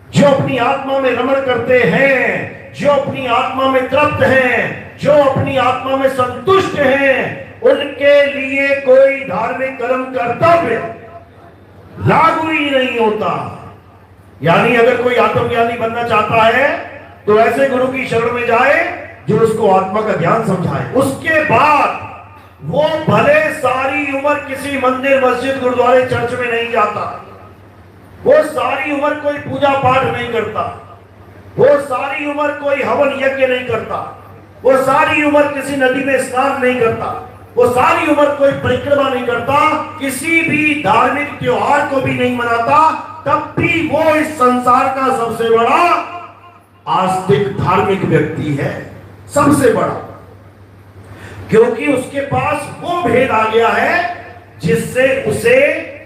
Speaker 6: जो अपनी आत्मा में रमण करते हैं, जो अपनी आत्मा में तृप्त हैं, जो अपनी आत्मा में संतुष्ट हैं, उनके लिए कोई धार्मिक कर्म कर्तव्य लागू ही नहीं होता। यानी अगर कोई आत्मज्ञानी बनना चाहता है तो ऐसे गुरु की शरण में जाए जो उसको आत्मा का ज्ञान समझाए। उसके बाद वो भले सारी उम्र किसी मंदिर, मस्जिद, गुरुद्वारे, चर्च में नहीं जाता, वो सारी उम्र कोई पूजा पाठ नहीं करता, वो सारी उम्र कोई हवन यज्ञ नहीं करता, वो सारी उम्र किसी नदी में स्नान नहीं करता, वो सारी उम्र कोई परिक्रमा नहीं करता, किसी भी धार्मिक त्योहार को भी नहीं मनाता, तब भी वो इस संसार का सबसे बड़ा आस्तिक धार्मिक व्यक्ति है, सबसे बड़ा। क्योंकि उसके पास वो भेद आ गया है जिससे उसे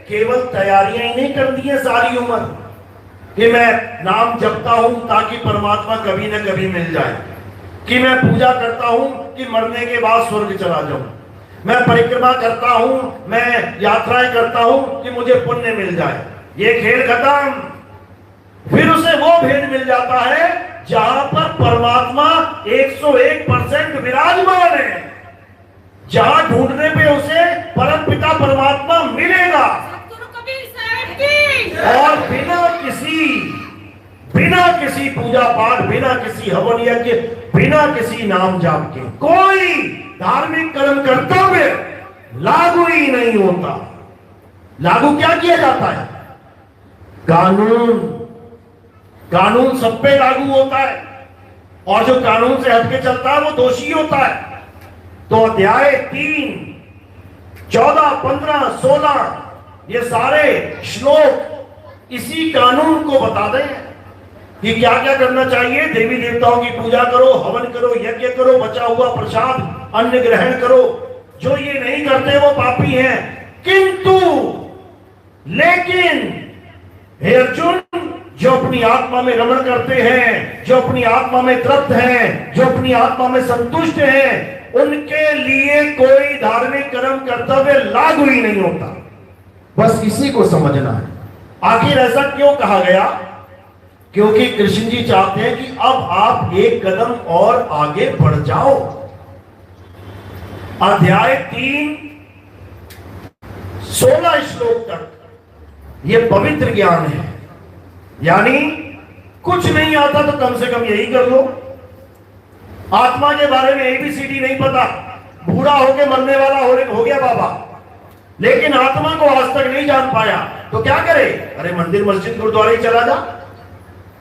Speaker 6: केवल तैयारियां ही नहीं करनी है सारी उम्र कि मैं नाम जपता हूं ताकि परमात्मा कभी न कभी मिल जाए, कि मैं पूजा करता हूं कि मरने के बाद स्वर्ग चला जाऊं, मैं परिक्रमा करता हूं, मैं यात्राएं करता हूं कि मुझे पुण्य मिल जाए। ये खेल खत्म। फिर उसे वो भेद मिल जाता है जहां पर परमात्मा 101% विराजमान है, जहां ढूंढने पे उसे परम पिता परमात्मा मिलेगा, और बिना किसी पूजा पाठ, बिना किसी हवन यज्ञ, बिना किसी नाम जाप के कोई धार्मिक कर्म कर्तव्य लागू ही नहीं होता। लागू क्या किया जाता है? कानून सब पे लागू होता है, और जो कानून से हटके चलता है वो दोषी होता है। तो अध्याय 3 14 15 16 ये सारे श्लोक इसी कानून को बता दें कि क्या क्या करना चाहिए। देवी देवताओं की पूजा करो, हवन करो, यज्ञ करो, बचा हुआ प्रसाद अन्न ग्रहण करो। जो ये नहीं करते वो पापी हैं। किंतु लेकिन हे अर्जुन, जो अपनी आत्मा में रमण करते हैं, जो अपनी आत्मा में तृप्त हैं, जो अपनी आत्मा में संतुष्ट हैं, उनके लिए कोई धार्मिक कर्म कर्तव्य लागू ही नहीं होता। बस इसी को समझना है। आखिर ऐसा क्यों कहा गया? क्योंकि कृष्ण जी चाहते हैं कि अब आप एक कदम और आगे बढ़ जाओ। अध्याय 3 16 श्लोक तक ये पवित्र ज्ञान है। यानी कुछ नहीं आता तो कम से कम यही कर लो। आत्मा के बारे में ABCD नहीं पता, बूढ़ा होके मरने वाला हो गया बाबा, लेकिन आत्मा को आज तक नहीं जान पाया, तो क्या करे? अरे मंदिर मस्जिद गुरुद्वारे चला जा,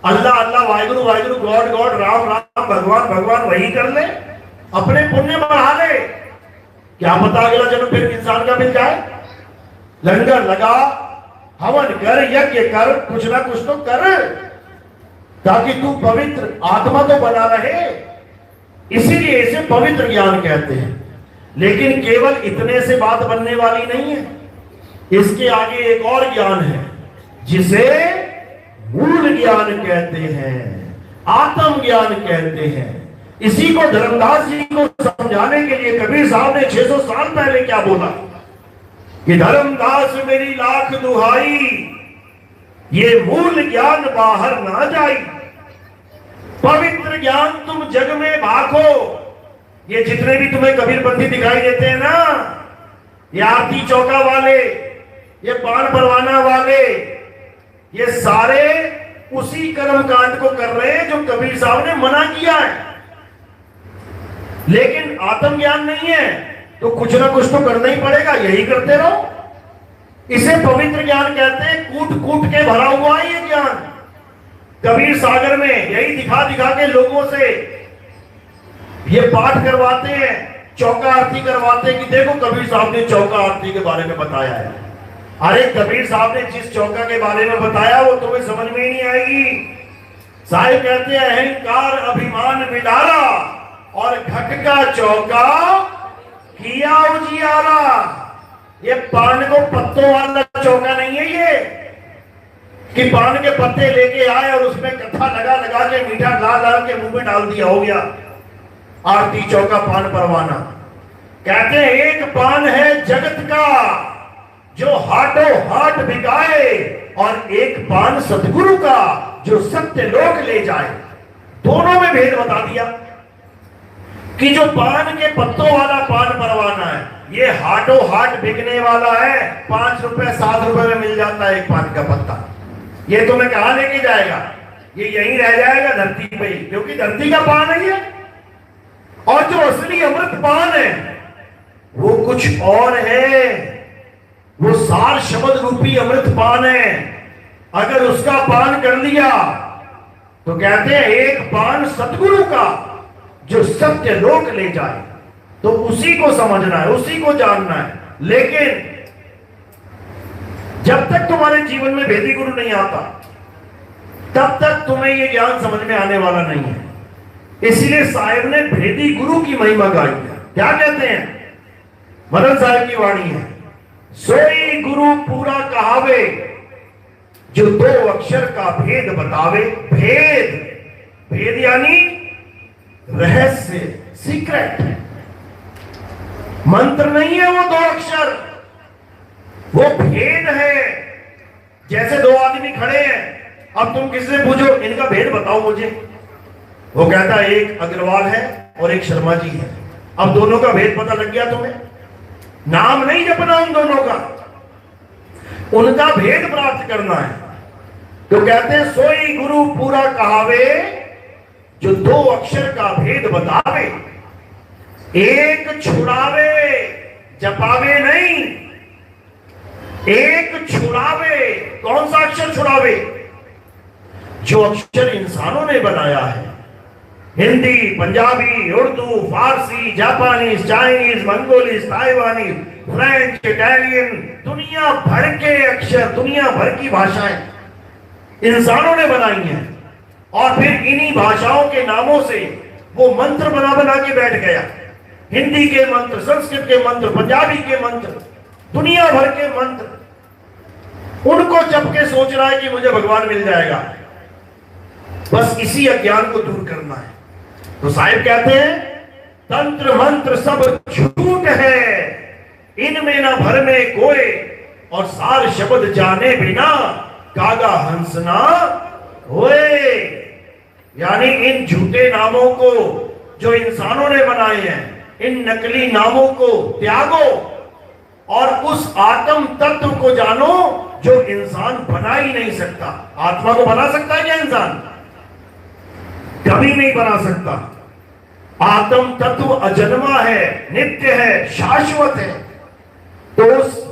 Speaker 6: अल्लाह अल्लाह, वाहिगुरु वाहिगुरु, गॉड गॉड, राम राम, भगवान भगवान, वही कर ले, अपने पुण्य बढ़ा ले। क्या पता अगला जन्म फिर इंसान का मिल जाए। लंगर लगा, हवन कर, यज्ञ कर, कुछ ना कुछ तो कर, ताकि तू पवित्र आत्मा तो बना रहे। इसीलिए इसे पवित्र ज्ञान कहते हैं। लेकिन केवल इतने से बात बनने वाली नहीं है। इसके आगे एक और ज्ञान है जिसे मूल ज्ञान कहते हैं, आत्म ज्ञान कहते हैं। इसी को धर्मदास जी को समझाने के लिए कबीर साहब ने 600 साल पहले क्या बोला कि धर्मदास मेरी लाख दुहाई, ये मूल ज्ञान बाहर ना जाई, पवित्र ज्ञान तुम जग में भाखो। ये जितने भी तुम्हें कबीरपंथी दिखाई देते हैं ना, ये आरती चौका वाले, ये पान परवाना वाले, ये सारे उसी कर्म कांड को कर रहे हैं जो कबीर साहब ने मना किया है। लेकिन आत्मज्ञान नहीं है तो कुछ ना कुछ तो करना ही पड़ेगा, यही करते रहो। इसे पवित्र ज्ञान कहते हैं। कूट कूट के भरा हुआ है ये ज्ञान। कबीर सागर में यही दिखा दिखा के लोगों से ये पाठ करवाते हैं, चौका आरती करवाते हैं कि देखो कबीर साहब ने चौका आरती के बारे में बताया है। अरे कबीर साहब ने जिस चौका के बारे में बताया वो तुम्हें समझ में ही नहीं आएगी। साहिब कहते हैं अहंकार अभिमान विदारा और घट का चौका किया उजियारा। ये पान को पत्तों वाला चौका नहीं है ये कि पान के पत्ते लेके आए और उसमें कथा लगा लगा के मीठा डाल डाल के मुंह में डाल दिया, हो गया आरती चौका पान परवाना। कहते हैं एक पान है जगत का जो हाथों हाथ बिकाए और एक पान सतगुरु का जो सत्य लोक ले जाए। दोनों में भेद बता दिया कि जो पान के पत्तों वाला पान परवाना है ये हाथों हाथ बिकने वाला है, 5 रुपए 7 रुपए में मिल जाता है एक पान का पत्ता। ये तुम्हें कहां लेके जाएगा? ये यहीं रह जाएगा धरती पे ही, क्योंकि धरती का पान है ये। और जो असली अमृत पान है वो कुछ और है, वो सार शब्द रूपी अमृत पान है। अगर उसका पान कर लिया तो कहते हैं एक पान सतगुरु का जो सत्य लोक ले जाए। तो उसी को समझना है, उसी को जानना है। लेकिन जब तक तुम्हारे जीवन में भेदी गुरु नहीं आता तब तक तुम्हें यह ज्ञान समझ में आने वाला नहीं है। इसलिए साहिब ने भेदी गुरु की महिमा गाई है। क्या कहते हैं? मदन साहिब की वाणी है, सोई गुरु पूरा कहावे जो 2 अक्षर का भेद बतावे। भेद, भेद यानी रहस्य, सीक्रेट। मंत्र नहीं है वो 2 अक्षर, वो भेद है। जैसे 2 आदमी खड़े हैं, अब तुम किससे पूछो इनका भेद बताओ मुझे, वो कहता है एक अग्रवाल है और एक शर्मा जी है। अब दोनों का भेद पता लग गया तुम्हें? नाम नहीं जपना उन दोनों का, उनका भेद प्राप्त करना है। तो कहते हैं सोई गुरु पूरा कहावे जो 2 अक्षर का भेद बतावे। एक छुड़ावे, जपावे नहीं, एक छुड़ावे। कौन सा अक्षर छुड़ावे? जो अक्षर इंसानों ने बनाया है। हिंदी, पंजाबी, उर्दू, फारसी, जापानीज, चाइनीज, मंगोलीज, ताइवानी, फ्रेंच, इटालियन, दुनिया भर के अक्षर, दुनिया भर की भाषाएं इंसानों ने बनाई हैं। और फिर इन्हीं भाषाओं के नामों से वो मंत्र बना बना के बैठ गया। हिंदी के मंत्र, संस्कृत के मंत्र, पंजाबी के मंत्र, दुनिया भर के मंत्र, उनको जप के सोच रहा है कि मुझे भगवान मिल जाएगा। बस इसी अज्ञान को दूर करना है। तो साहिब कहते हैं तंत्र मंत्र सब झूठ है, इनमें ना भर में कोई, और सार शब्द जाने बिना कागा हंसना होए। यानी इन झूठे नामों को जो इंसानों ने बनाए हैं, इन नकली नामों को त्यागो और उस आत्म तत्व को जानो जो इंसान बना ही नहीं सकता। आत्मा को बना सकता है क्या इंसान? कभी नहीं बना सकता। आत्म तत्व अजन्मा है, नित्य है, शाश्वत है। तो उस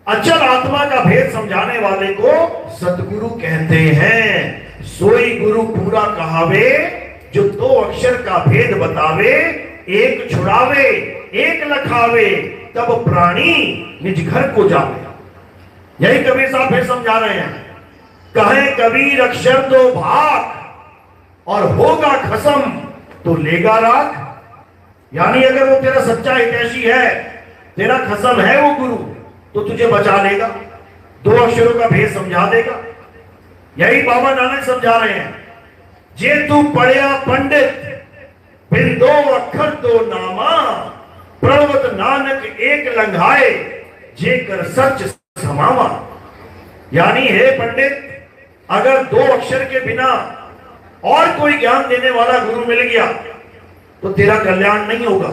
Speaker 6: अचल आत्मा का भेद समझाने वाले को सतगुरु कहते हैं। सोई गुरु पूरा कहावे जो 2 अक्षर का भेद बतावे। एक छुड़ावे, एक लखावे, तब प्राणी निज घर को जावे। यही कबीर साहब फिर समझा रहे हैं। कहे कबीर अक्षर 2 भाग और होगा खसम तो लेगा राख। यानी अगर वो तेरा सच्चा हितैषी है, तेरा खसम है वो गुरु, तो तुझे बचा लेगा, 2 अक्षरों का भेद समझा देगा। यही बाबा नानक समझा रहे हैं। जे तू पढ़िया पंडित बिन 2 अक्षर 2 नामा, प्रणवत नानक एक लंघाए जे कर सच समावा। यानी हे पंडित, अगर 2 अक्षर के बिना और कोई ज्ञान देने वाला गुरु मिल गया तो तेरा कल्याण नहीं होगा।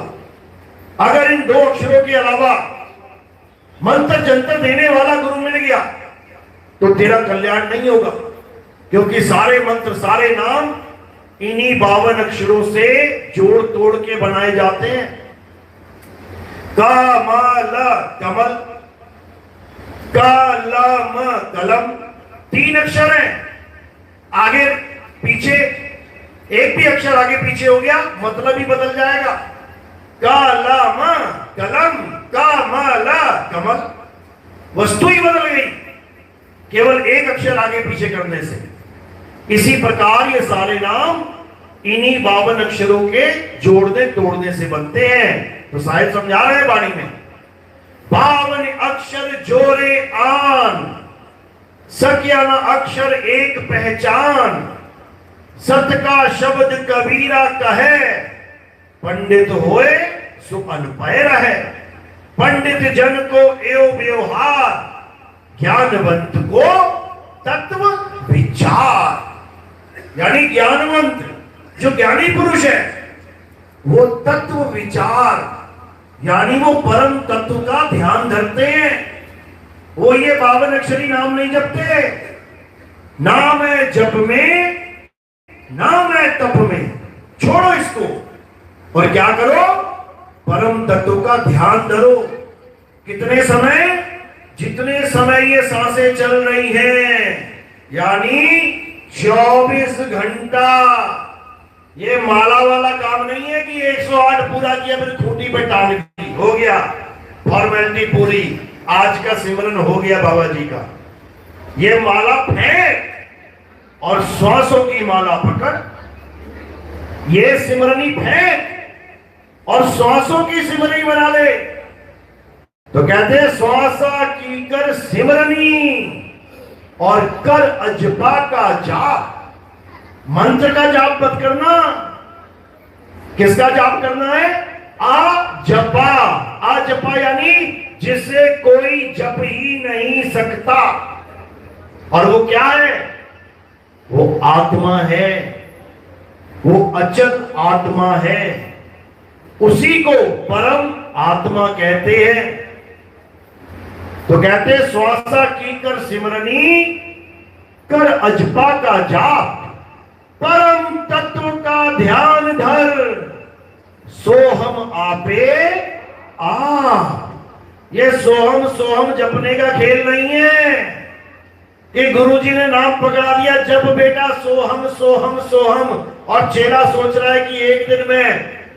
Speaker 6: अगर इन 2 अक्षरों के अलावा मंत्र जंतर देने वाला गुरु मिल गया तो तेरा कल्याण नहीं होगा, क्योंकि सारे मंत्र, सारे नाम इन्हीं 52 अक्षरों से जोड़ तोड़ के बनाए जाते हैं। का मा ल कमल, का ल म कलम, 3 अक्षर हैं। आगे पीछे एक भी अक्षर आगे पीछे हो गया मतलब ही बदल जाएगा। का ला म कलम, का मा ला कमल। वस्तु ही बदल गई केवल एक अक्षर आगे पीछे करने से। इसी प्रकार ये सारे नाम इन्हीं 52 अक्षरों के जोड़ने तोड़ने से बनते हैं। तो साहिब समझा रहे हैं वाणी में, 52 अक्षर जोरे आन, सक्या न अक्षर एक पहचान, सत का शब्द कबीरा कहे, पंडित होए सो अनपय रहे, पंडित जन को एवं व्यवहार, ज्ञानवंत को तत्व विचार। यानी ज्ञानवंत जो ज्ञानी पुरुष है वो तत्व विचार यानी वो परम तत्व का ध्यान धरते हैं। वो ये 52 अक्षरी नाम नहीं जपते। नाम है जप में, नाम है तप में। छोड़ो इसको और क्या करो, परम तत्व का ध्यान धरो। कितने समय? जितने समय ये सांसें चल रही हैं, यानी 24 घंटा। ये माला वाला काम नहीं है कि 108 पूरा किया फिर खूंटी पे टांग दी, हो गया फॉर्मेलिटी पूरी, आज का सिमरन हो गया बाबा जी का। ये माला फेंक और श्वासों की माला पकड़। ये सिमरनी फेंक और श्वासों की सिमरनी बना ले। तो कहते हैं श्वासा की कर सिमरनी और कर अजपा का जाप। मंत्र का जाप मत करना। किसका जाप करना है? आ जपा। आ जपा यानी जिसे कोई जप ही नहीं सकता। और वो क्या है? वो आत्मा है, वो अचल आत्मा है। उसी को परम आत्मा कहते हैं। तो कहते श्वासा की कर सिमरनी कर अजपा का जाप, परम तत्व का ध्यान धर, सोहम आपे आप। ये सोहम सोहम जपने का खेल नहीं है कि गुरुजी ने नाम पकड़ा दिया, जब बेटा सोहम सोहम सोहम, और चेला सोच रहा है कि एक दिन मैं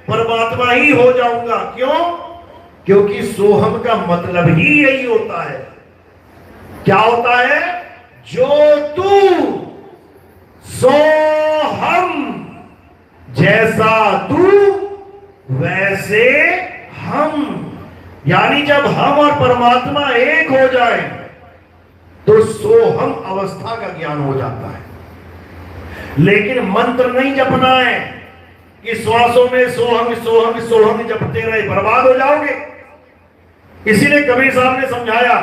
Speaker 6: परमात्मा ही हो जाऊंगा। क्यों? क्योंकि सोहम का मतलब ही यही होता है। क्या होता है? जो तू सो हम, जैसा तू वैसे हम। यानी जब हम और परमात्मा एक हो जाए तो सोहम अवस्था का ज्ञान हो जाता है। लेकिन मंत्र नहीं जपना है कि श्वासों में सोहम सोहम सोहम जपते रहे, बर्बाद हो जाओगे। इसीलिए कबीर साहब ने समझाया,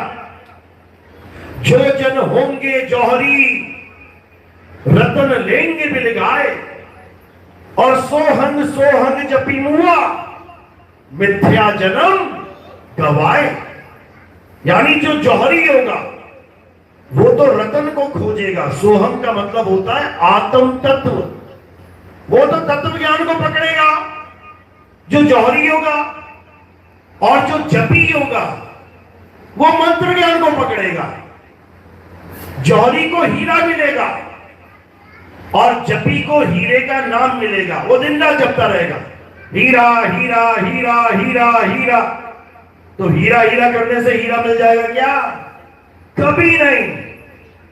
Speaker 6: जो जन होंगे जौहरी रतन लेंगे बिलगाए, और सोहंग सोहंग जपी मुआ मिथ्या जन्म गवाए। यानी जो जौहरी होगा वो तो रतन को खोजेगा। सोहम का मतलब होता है आत्म तत्व। वो तो तत्व ज्ञान को पकड़ेगा जो जौहरी होगा, और जो जपी होगा वो मंत्र ज्ञान को पकड़ेगा। जौहरी को हीरा मिलेगा और जपी को हीरे का नाम मिलेगा। वो दिन रात जपता रहेगा, हीरा हीरा हीरा हीरा हीरा। तो हीरा हीरा करने से हीरा मिल जाएगा क्या? कभी नहीं।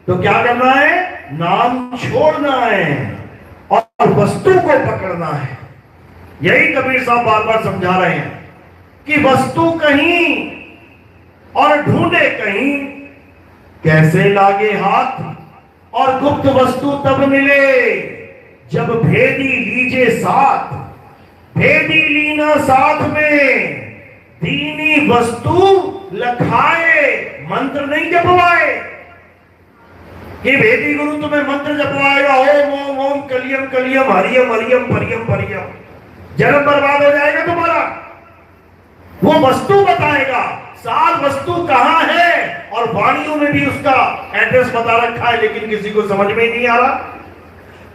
Speaker 6: तो क्या करना है? नाम छोड़ना है और वस्तु को पकड़ना है। यही कबीर साहब बार बार समझा रहे हैं कि वस्तु कहीं और ढूंढे कहीं, कैसे लागे हाथ, और गुप्त वस्तु तब मिले जब भेदी लीजे साथ। भेदी लीना साथ में, दीनी वस्तु लखाए, मंत्र नहीं जपवाए कि भेदी गुरु तुम्हें मंत्र जपवाएगा, ओम ओम ओम कलियम कलियम हरियम हरियम परियम परियम, जन्म बर्बाद हो जाएगा तुम्हारा। वो वस्तु बताएगा, सार वस्तु कहां है, और वाणियों में भी उसका एड्रेस बता रखा है, लेकिन किसी को समझ में नहीं आ रहा।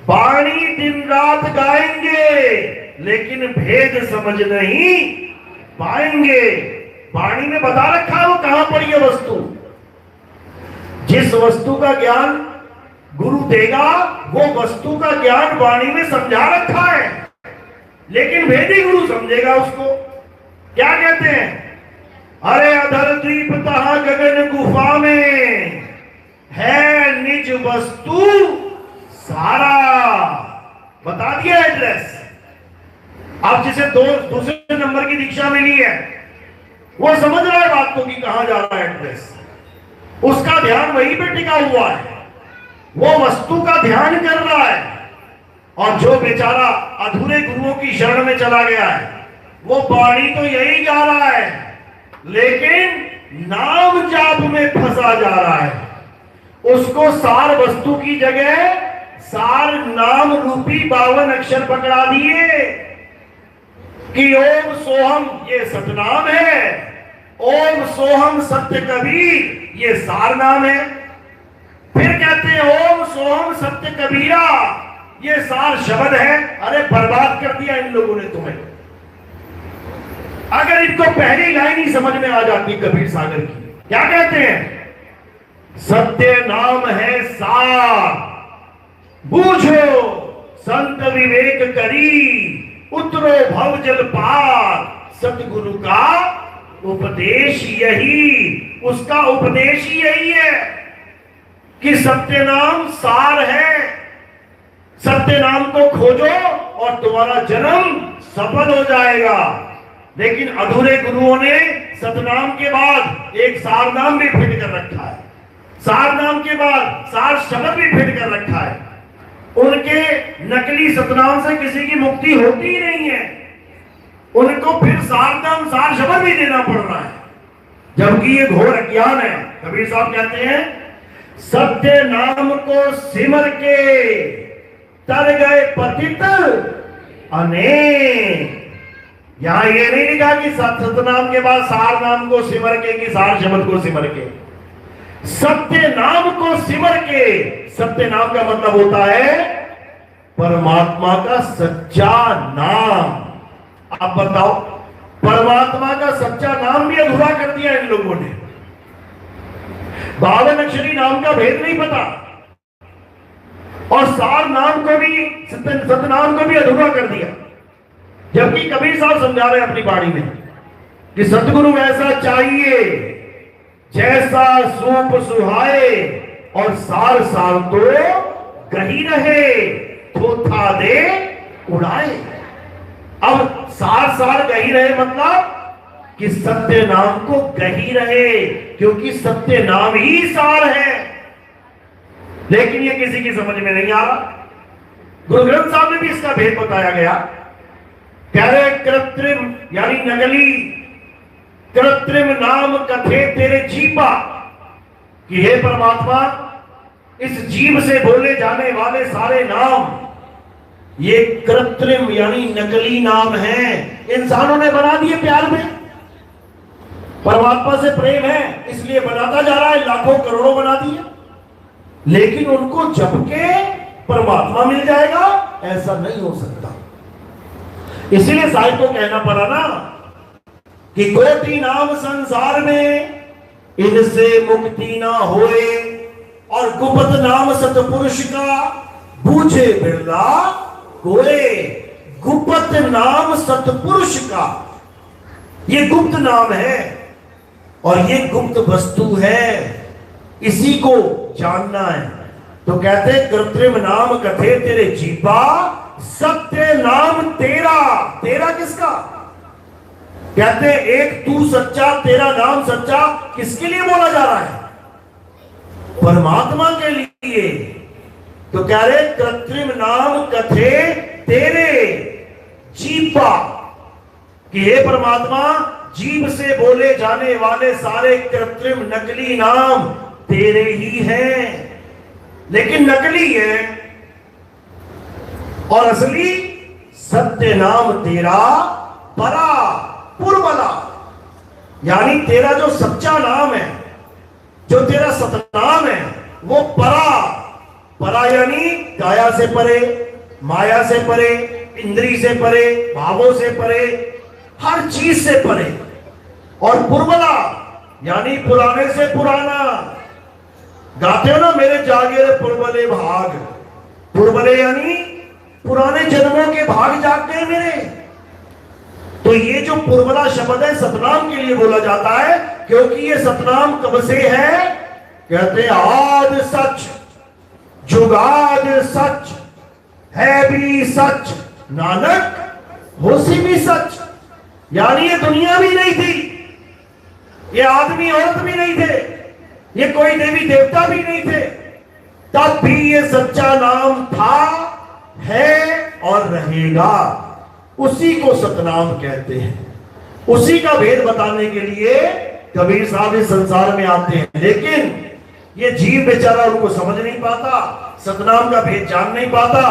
Speaker 6: वाणी दिन रात गाएंगे लेकिन भेद समझ नहीं पाएंगे। वाणी में बता रखा है वो कहां पड़ी है वस्तु। जिस वस्तु का ज्ञान गुरु देगा वो वस्तु का ज्ञान वाणी में समझा रखा है, लेकिन भेदी गुरु समझेगा उसको। क्या कहते हैं? अरे अधर द्वीप तहा गगन गुफा में है निज वस्तु सारा। बता दिया एड्रेस। अब जिसे दूसरे नंबर की दीक्षा मिली है वो समझ रहा है बात को कि कहां जा रहा है एड्रेस। उसका ध्यान वहीं पे टिका हुआ है, वो वस्तु का ध्यान कर रहा है। और जो बेचारा अधूरे गुरुओं की शरण में चला गया है वो बाणी तो यही गा रहा है, लेकिन नाम जाप में फंसा जा रहा है। उसको सार वस्तु की जगह सार नाम रूपी 52 अक्षर पकड़ा दिए कि ओम सोहम ये सतनाम है, ओम सोहम सत्य कबीर ये सार नाम है। फिर कहते हैं ओम सोहम सत्य कबीरा ये सार शब्द है। अरे बर्बाद कर दिया इन लोगों ने तुम्हें। अगर इनको पहली लाइन ही समझ में आ जाती कबीर सागर की, क्या कहते हैं? सत्य नाम है सार, बूझो संत विवेक करी, उतरो भव जल पार। सतगुरु का उपदेश यही, उसका उपदेश ही यही है कि सत्य नाम सार है। सत्य नाम को खोजो और तुम्हारा जन्म सफल हो जाएगा। लेकिन अधूरे गुरुओं ने सतनाम के बाद एक सार नाम भी फिट कर रखा है, सार नाम के बाद सार शब्द भी फिट कर रखा है। उनके नकली सतनाम से किसी की मुक्ति होती ही नहीं है, उनको फिर सार नाम सार शब्द भी देना पड़ रहा है, जबकि ये घोर अज्ञान है। कबीर साहब कहते हैं सत्य नाम को सिमर के तर गए पतित अनेक। यहां ये नहीं लिखा कि सतनाम के बाद सार नाम को सिमर के कि सार शब्द को सिमर के, सत्य नाम को सिमर के। सत्य नाम का मतलब होता है परमात्मा का सच्चा नाम। आप बताओ, परमात्मा का सच्चा नाम भी अधूरा कर दिया इन लोगों ने। 52 अक्षरी नाम का भेद नहीं पता और सार नाम को भी, सतनाम को भी अधूरा कर दिया। जबकि कबीर साहब समझा रहे अपनी बाणी में कि सतगुरु ऐसा चाहिए जैसा सूप सुहाए और सार सार तो गही रहे, थोथा दे उड़ाए। अब सार सार गही रहे मतलब कि सत्य नाम को गही रहे, क्योंकि सत्य नाम ही सार है। लेकिन ये किसी की समझ में नहीं आ रहा। गुरु ग्रंथ साहब में भी इसका भेद बताया गया। कह रहे कृत्रिम यानी नकली, कृत्रिम नाम कथे तेरे जीवा, कि हे परमात्मा इस जीव से बोले जाने वाले सारे नाम ये कृत्रिम यानी नकली नाम है, इंसानों ने बना दिए प्यार में। परमात्मा से प्रेम है इसलिए बनाता जा रहा है, लाखों करोड़ों बना दिए, लेकिन उनको जप के परमात्मा मिल जाएगा ऐसा नहीं हो सकता। इसीलिए साहिब को कहना पड़ा ना कि कोटि नाम संसार में इनसे मुक्ति ना होए, और गुप्त नाम सतपुरुष का बूझे बिरला कोए। गुप्त नाम सतपुरुष का, ये गुप्त नाम है और ये गुप्त वस्तु है, इसी को जानना है। तो कहते कृत्रिम नाम कथे तेरे जीवा, सत्य नाम तेरा। तेरा किसका? कहते एक तू सच्चा, तेरा नाम सच्चा। किसके लिए बोला जा रहा है? परमात्मा के लिए। तो कह रहे कृत्रिम नाम कथे तेरे जीवा, कि हे परमात्मा जीव से बोले जाने वाले सारे कृत्रिम नकली नाम तेरे ही हैं, लेकिन नकली है और असली सत्य नाम तेरा परा पुरबला। यानी तेरा जो सच्चा नाम है, जो तेरा सतनाम है वो परा। परा यानी काया से परे, माया से परे, इंद्री से परे, भावों से परे, हर चीज से परे। और पुरबला यानी पुराने से पुराना। गाते हो ना मेरे जागे रे पुरबले भाग। पुरबले यानी पुराने जन्मों के भाग जागते हैं मेरे। तो ये जो पुरवला शब्द है सतनाम के लिए बोला जाता है, क्योंकि ये सतनाम कब से है? कहते हैं आद सच, जुगाद सच, है भी सच, नानक होसी भी सच। यानी ये दुनिया भी नहीं थी, ये आदमी औरत भी नहीं थे, ये कोई देवी देवता भी नहीं थे, तब भी ये सच्चा नाम था, है और रहेगा। उसी को सतनाम कहते हैं। उसी का भेद बताने के लिए कबीर साहब इस संसार में आते हैं, लेकिन ये जीव बेचारा उनको समझ नहीं पाता, सतनाम का भेद जान नहीं पाता,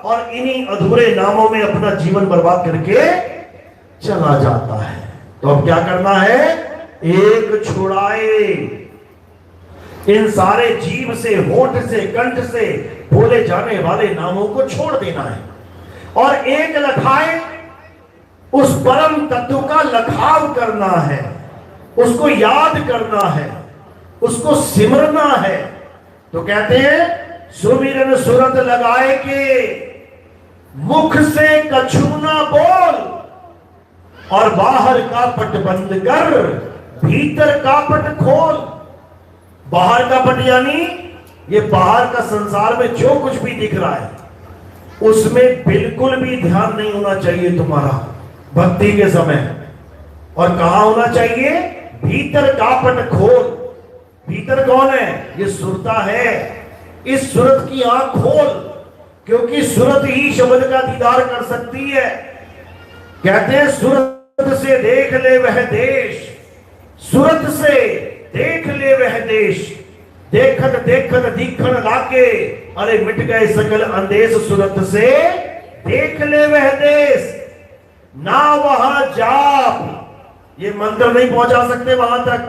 Speaker 6: और इन्हीं अधूरे नामों में अपना जीवन बर्बाद करके चला जाता है। तो अब क्या करना है? एक छुड़ाए, इन सारे जीव से, होठ से, कंठ से बोले जाने वाले नामों को छोड़ देना है, और एक लखाए उस परम तत्व का लखाव करना है, उसको याद करना है, उसको सिमरना है। तो कहते हैं सुमिरन सुरत लगाए के मुख से कछु ना बोल, और बाहर का पट बंद कर भीतर का पट खोल। बाहर का पट यानी ये बाहर का संसार में जो कुछ भी दिख रहा है उसमें बिल्कुल भी ध्यान नहीं होना चाहिए तुम्हारा भक्ति के समय। और कहां होना चाहिए? भीतर का पट खोल। भीतर कौन है? ये सुरता है। इस सुरत की आंख खोल, क्योंकि सुरत ही शब्द का दीदार कर सकती है। कहते हैं सुरत से देख ले वह देश, सुरत से देख ले वह देश, देखत देखत दीखन लाके, अरे मिट गए सकल अंदेश। सुरत से देख ले वह देश, ना वहां जाप, ये मंत्र नहीं पहुंचा सकते वहां तक,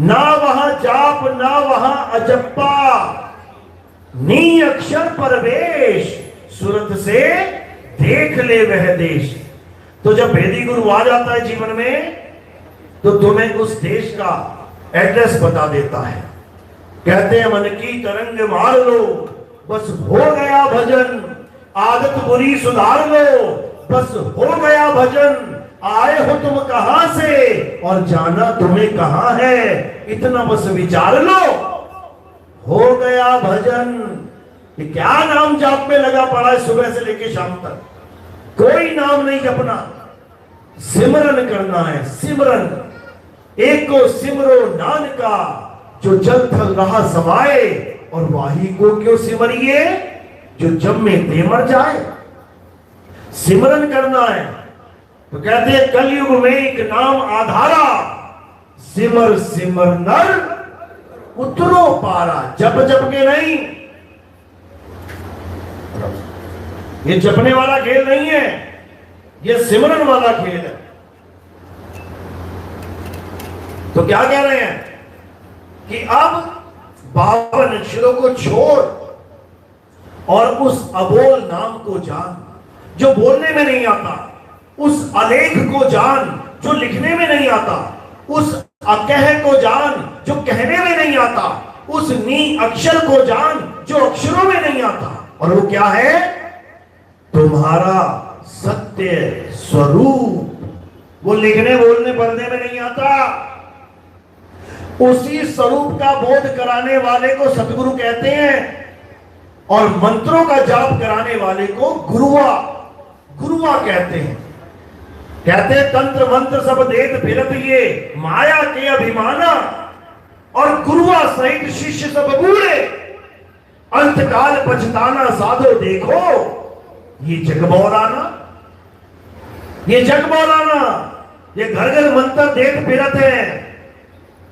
Speaker 6: ना वहां जाप, ना वहां अजप्पा, नी अक्षर परवेश। सुरत से देख ले वह देश। तो जब भेदी गुरु आ जाता है जीवन में, तो तुम्हें उस देश का एड्रेस बता देता है। कहते हैं मन की तरंग मार लो, बस हो गया भजन, आदत बुरी सुधार लो, बस हो गया भजन। आए हो तुम कहां से और जाना तुम्हें कहां है, इतना बस विचार लो, हो गया भजन। ये क्या नाम जाप में लगा पड़ा है सुबह से लेकर शाम तक? कोई नाम नहीं जपना, सिमरन करना है। सिमरन, एक को सिमरो नानका, जो जल थल रहा समाए, और वाही को क्यों सिमरिए, जो जब में दे मर जाए। सिमरन करना है। तो कहते हैं कलयुग में एक नाम आधारा, सिमर सिमर नर उतरो पारा। जप जप के नहीं, ये जपने वाला खेल नहीं है, ये सिमरन वाला खेल है। तो क्या कह रहे हैं कि अब 52 अक्षरों को छोड़ और उस अबोल नाम को जान, जो बोलने में नहीं आता, उस अलेख को जान, जो लिखने में नहीं आता, उस अकह को जान, जो कहने में नहीं आता, उस नी अक्षर को जान, जो अक्षरों में नहीं आता। और वो क्या है? तुम्हारा सत्य स्वरूप। वो लिखने बोलने पढ़ने में नहीं आता। उसी स्वरूप का बोध कराने वाले को सतगुरु कहते हैं, और मंत्रों का जाप कराने वाले को गुरुआ गुरुआ कहते हैं। कहते हैं तंत्र मंत्र सब देत फिरत ये माया के अभिमाना, और गुरुआ सहित शिष्य सब बूढ़े, अंतकाल पछताना साधो देखो ये जग बौराना, ये जग बौराना, ये घर घर मंत्र देत फिरत है।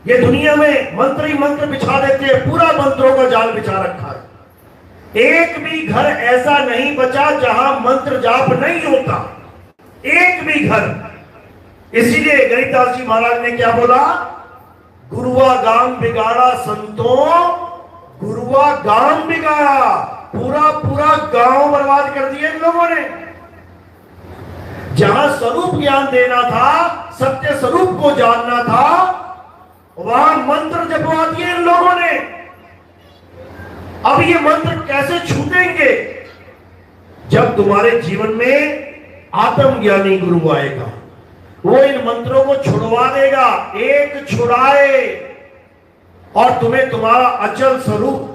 Speaker 6: ये दुनिया में मंत्र ही मंत्र बिछा देते हैं, पूरा मंत्रों का जाल बिछा रखा है। एक भी घर ऐसा नहीं बचा जहां मंत्र जाप नहीं होता, एक भी घर। इसीलिए गरीबदास जी महाराज ने क्या बोला? गुरुआ गांव बिगाड़ा संतों, गुरुआ गांव बिगाड़ा। पूरा पूरा गांव बर्बाद कर दिया इन लोगों ने। जहां स्वरूप ज्ञान देना था, सत्य स्वरूप को जानना था, वहां मंत्र जपवा दिए इन लोगों ने। अब ये मंत्र कैसे छूटेंगे? जब तुम्हारे जीवन में आत्मज्ञानी गुरु आएगा, वो इन मंत्रों को छुड़वा देगा। एक छुड़ाए और तुम्हें तुम्हारा अचल स्वरूप,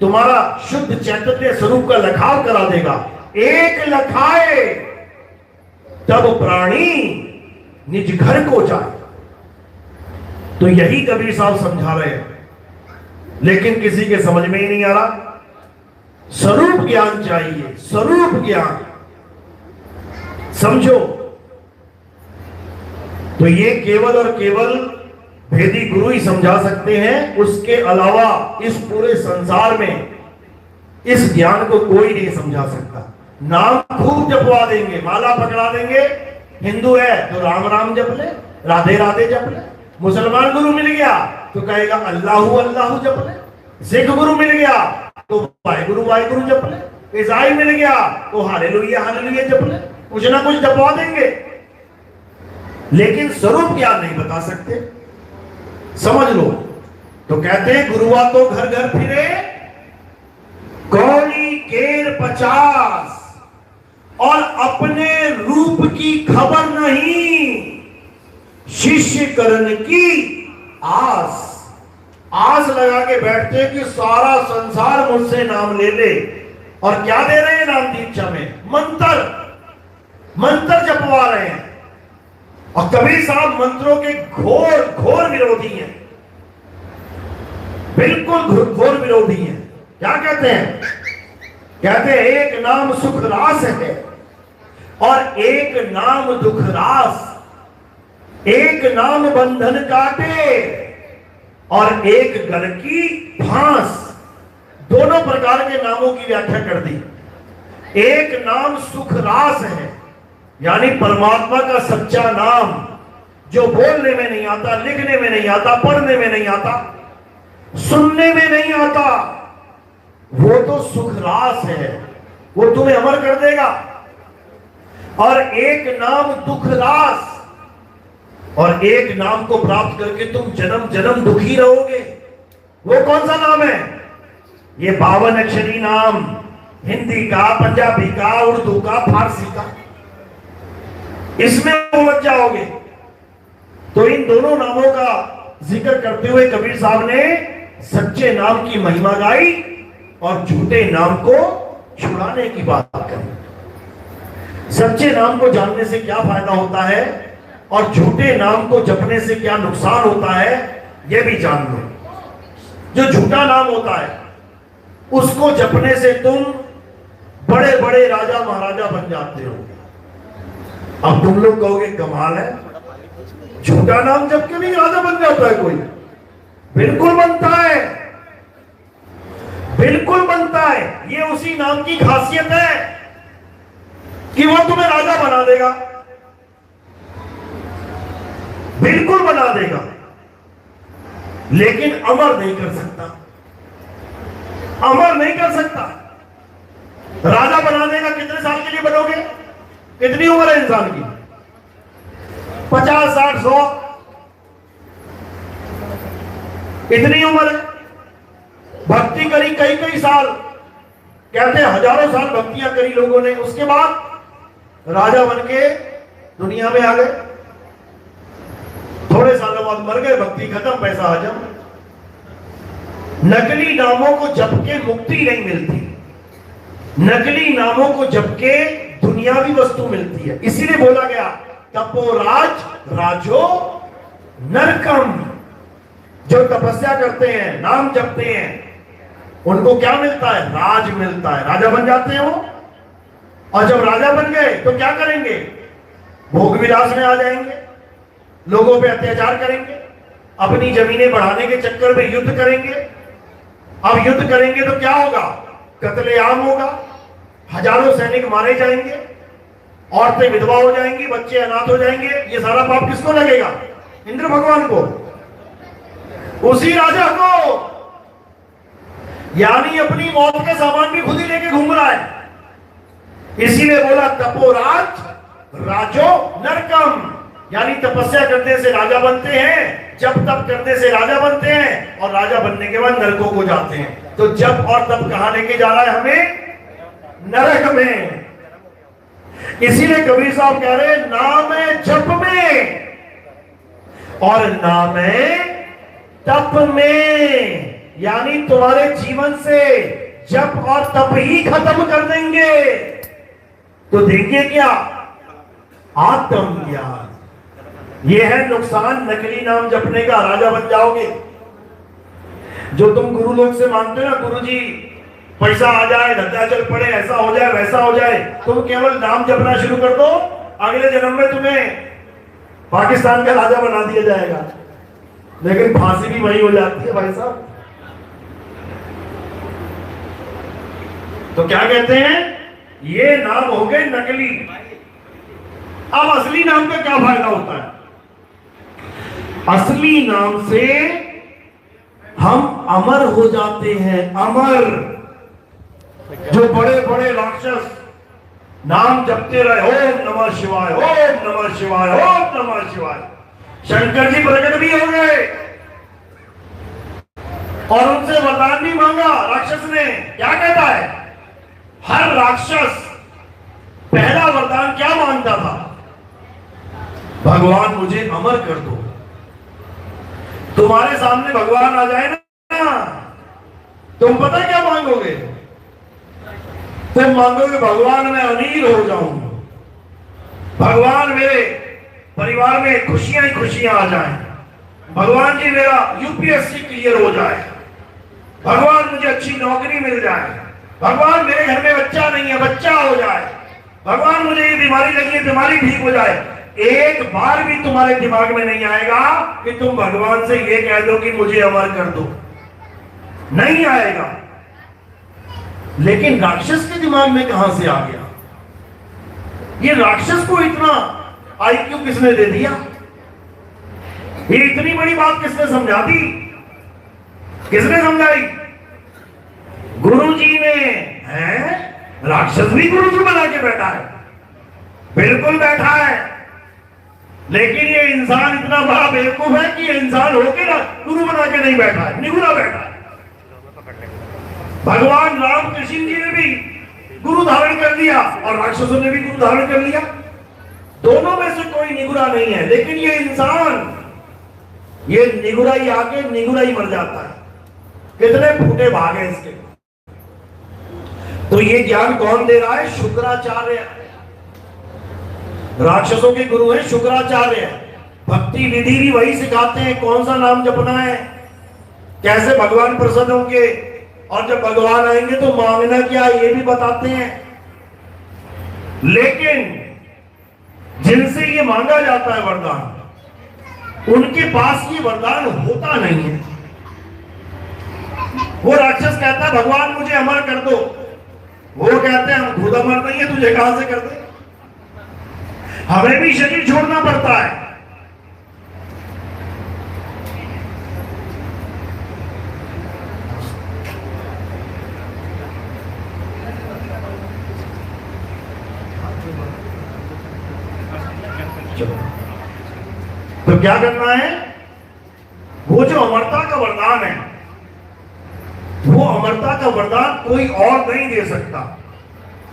Speaker 6: तुम्हारा शुद्ध चैतन्य स्वरूप का लखाव करा देगा। एक लखाए तब प्राणी निज घर को जाए। तो यही कबीर साहब समझा रहे हैं, लेकिन किसी के समझ में ही नहीं आ रहा। स्वरूप ज्ञान चाहिए, स्वरूप ज्ञान समझो। तो ये केवल और केवल भेदी गुरु ही समझा सकते हैं, उसके अलावा इस पूरे संसार में इस ज्ञान को कोई नहीं समझा सकता। नाम खूब जपवा देंगे, माला पकड़ा देंगे, हिंदू है तो राम राम जप ले, राधे राधे जप ले। मुसलमान गुरु मिल गया तो कहेगा अल्लाहू अल्लाहू जप ले। सिख गुरु मिल गया तो वाहिगुरु वाहिगुरु जप ले। ईसाई मिल गया तो हालेलुया हालेलुया जप ले। कुछ ना कुछ जपवा देंगे, लेकिन स्वरूप ज्ञान नहीं बता सकते। समझ लो। तो कहते हैं गुरुआ तो घर घर फिरे, कौड़ी केर 50, और अपने रूप की खबर नहीं, शिष्य करण की आस। आस लगा के बैठते कि सारा संसार मुझसे नाम ले ले। और क्या दे रहे हैं नाम दीक्षा में? मंत्र, मंत्र जपवा रहे हैं। और कबीर साहब मंत्रों के घोर घोर विरोधी हैं, बिल्कुल घोर विरोधी हैं। क्या कहते हैं? कहते हैं एक नाम सुख रास है और एक नाम दुख रास, एक नाम बंधन काटे और एक गल की फांस। दोनों प्रकार के नामों की व्याख्या कर दी। एक नाम सुख रास है, यानी परमात्मा का सच्चा नाम, जो बोलने में नहीं आता, लिखने में नहीं आता, पढ़ने में नहीं आता, सुनने में नहीं आता, वो तो सुख रास है, वो तुम्हें अमर कर देगा। और एक नाम दुख रास, और एक नाम को प्राप्त करके तुम जन्म जन्म दुखी रहोगे। वो कौन सा नाम है? ये 52 अक्षरी नाम, हिंदी का, पंजाबी का, उर्दू का, फारसी का, इसमें उलझ जाओगे। तो इन दोनों नामों का जिक्र करते हुए कबीर साहब ने सच्चे नाम की महिमा गाई और झूठे नाम को छुड़ाने की बात करी। सच्चे नाम को जानने से क्या फायदा होता है और झूठे नाम को जपने से क्या नुकसान होता है, यह भी जान लो। जो झूठा नाम होता है उसको जपने से तुम बड़े बड़े राजा महाराजा बन जाते हो। अब तुम लोग कहोगे कमाल है, झूठा नाम जप के भी राजा बन जाता है कोई? बिल्कुल बनता है, बिल्कुल बनता है। ये उसी नाम की खासियत है कि वो तुम्हें राजा बना देगा, बिल्कुल बना देगा, लेकिन अमर नहीं कर सकता, अमर नहीं कर सकता। राजा बना देगा, कितने साल के लिए बनोगे? कितनी उम्र है इंसान की? 50, 60, 100, इतनी उम्र है। भक्ति करी कई कई साल, कहते हैं हजारों साल भक्तियां करी लोगों ने, उसके बाद राजा बन के दुनिया में आ गए। थोड़े सालों बाद मर गए, भक्ति खत्म, पैसा हजम। नकली नामों को जप के मुक्ति नहीं मिलती, नकली नामों को जप के दुनियावी वस्तु मिलती है। इसीलिए बोला गया तपोराज राजो नरकम। जो तपस्या करते हैं, नाम जपते हैं, उनको क्या मिलता है? राज मिलता है, राजा बन जाते हैं वो। और जब राजा बन गए तो क्या करेंगे? भोग विलास में आ जाएंगे, लोगों पे अत्याचार करेंगे, अपनी जमीनें बढ़ाने के चक्कर में युद्ध करेंगे। अब युद्ध करेंगे तो क्या होगा? कत्लेआम होगा, हजारों सैनिक मारे जाएंगे, औरतें विधवा हो जाएंगी, बच्चे अनाथ हो जाएंगे। ये सारा पाप किसको लगेगा? इंद्र भगवान को, उसी राजा को। यानी अपनी मौत का सामान भी खुद ही लेके घूम रहा है। इसीलिए बोला तपोराज राजो नरकम, यानी तपस्या करने से राजा बनते हैं, जप तप करने से राजा बनते हैं, और राजा बनने के बाद नरकों को जाते हैं। तो जप और तप कहां लेके जा रहा है हमें? नरक में। इसीलिए कबीर साहब कह रहे हैं नाम है जप में और नाम है तप में, यानी तुम्हारे जीवन से जप और तप ही खत्म कर देंगे तो देंगे क्या? आत्म ज्ञान। यह है नुकसान नकली नाम जपने का, राजा बन जाओगे। जो तुम गुरु लोग से मांगते हो ना, गुरु जी पैसा आ जाए, धत्याचल पड़े, ऐसा हो जाए वैसा हो जाए, तुम केवल नाम जपना शुरू कर दो, अगले जन्म में तुम्हें पाकिस्तान का राजा बना दिया जाएगा। लेकिन फांसी भी वही हो जाती है भाई साहब। तो क्या कहते हैं, ये नाम हो गए नकली। अब असली नाम का क्या फायदा होता है? असली नाम से हम अमर हो जाते हैं, अमर। जो बड़े बड़े राक्षस नाम जपते रहे, ओम नमः शिवाय, ओम नमः शिवाय, ओम नमः शिवाय, शंकर जी प्रकट भी हो गए और उनसे वरदान भी मांगा राक्षस ने। क्या कहता है? हर राक्षस पहला वरदान क्या मांगता था? भगवान मुझे अमर कर दो। तुम्हारे सामने भगवान आ जाए ना, तुम पता क्या मांगोगे? तुम मांगोगे भगवान मैं अमीर हो जाऊं, भगवान मेरे परिवार में खुशियां ही खुशियां आ जाएं, भगवान जी मेरा यूपीएससी क्लियर हो जाए, भगवान मुझे अच्छी नौकरी मिल जाए, भगवान मेरे घर में बच्चा नहीं है बच्चा हो जाए, भगवान मुझे ये बीमारी लगी है बीमारी ठीक हो जाए। एक बार भी तुम्हारे दिमाग में नहीं आएगा कि तुम भगवान से ये कह दो कि मुझे अमर कर दो, नहीं आएगा। लेकिन राक्षस के दिमाग में कहां से आ गया? ये राक्षस को इतना आईक्यू किसने दे दिया? ये इतनी बड़ी बात किसने समझा दी? किसने समझाई? गुरु जी ने। है राक्षस भी गुरु जी बना के बैठा है, बिल्कुल बैठा है। लेकिन ये इंसान इतना बड़ा बेवकूफ है कि ये इंसान होके ना गुरु बना के नहीं बैठा है, निगुरा बैठा है। भगवान राम कृष्ण जी ने भी गुरु धारण कर लिया और राक्षसों ने भी गुरु धारण कर लिया। दोनों में से कोई निगुरा नहीं है। लेकिन ये इंसान ये निगुरा ही आके निगुरा ही मर जाता है। कितने फूटे भाग हैं इसके। तो ये ज्ञान कौन दे रहा है? शुक्राचार्य। राक्षसों के गुरु हैं शुक्राचार्य। भक्ति विधि भी वही सिखाते हैं, कौन सा नाम जपना है, कैसे भगवान प्रसन्न होंगे, और जब भगवान आएंगे तो मांगना क्या ये भी बताते हैं। लेकिन जिनसे ये मांगा जाता है वरदान, उनके पास ये वरदान होता नहीं है। वो राक्षस कहता है भगवान मुझे अमर कर दो, वो कहते हैं हम खुद अमर नहीं है, तुझे कहां से कर दे? हमें भी शरीर छोड़ना पड़ता है। तो क्या करना है? वो जो अमरता का वरदान है, वो अमरता का वरदान कोई और नहीं दे सकता।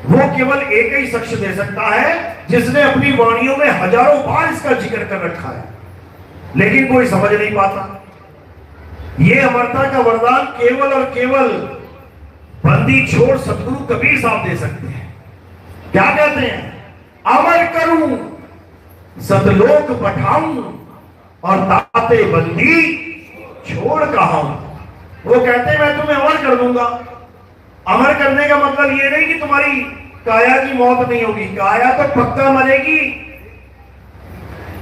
Speaker 6: वो केवल एक ही शख्स दे सकता है जिसने अपनी वाणियों में हजारों बार इसका जिक्र कर रखा है, लेकिन कोई समझ नहीं पाता। ये अमरता का वरदान केवल और केवल बंदी छोड़ सतगुरु कबीर साहब दे सकते हैं। क्या कहते हैं? अमर करूं सतलोक पठाऊं और ताते बंदी छोड़ कहाऊं। वो कहते हैं मैं तुम्हें अमर कर दूंगा। अमर करने का मतलब ये नहीं कि तुम्हारी काया की मौत नहीं होगी, काया तो पक्का मरेगी,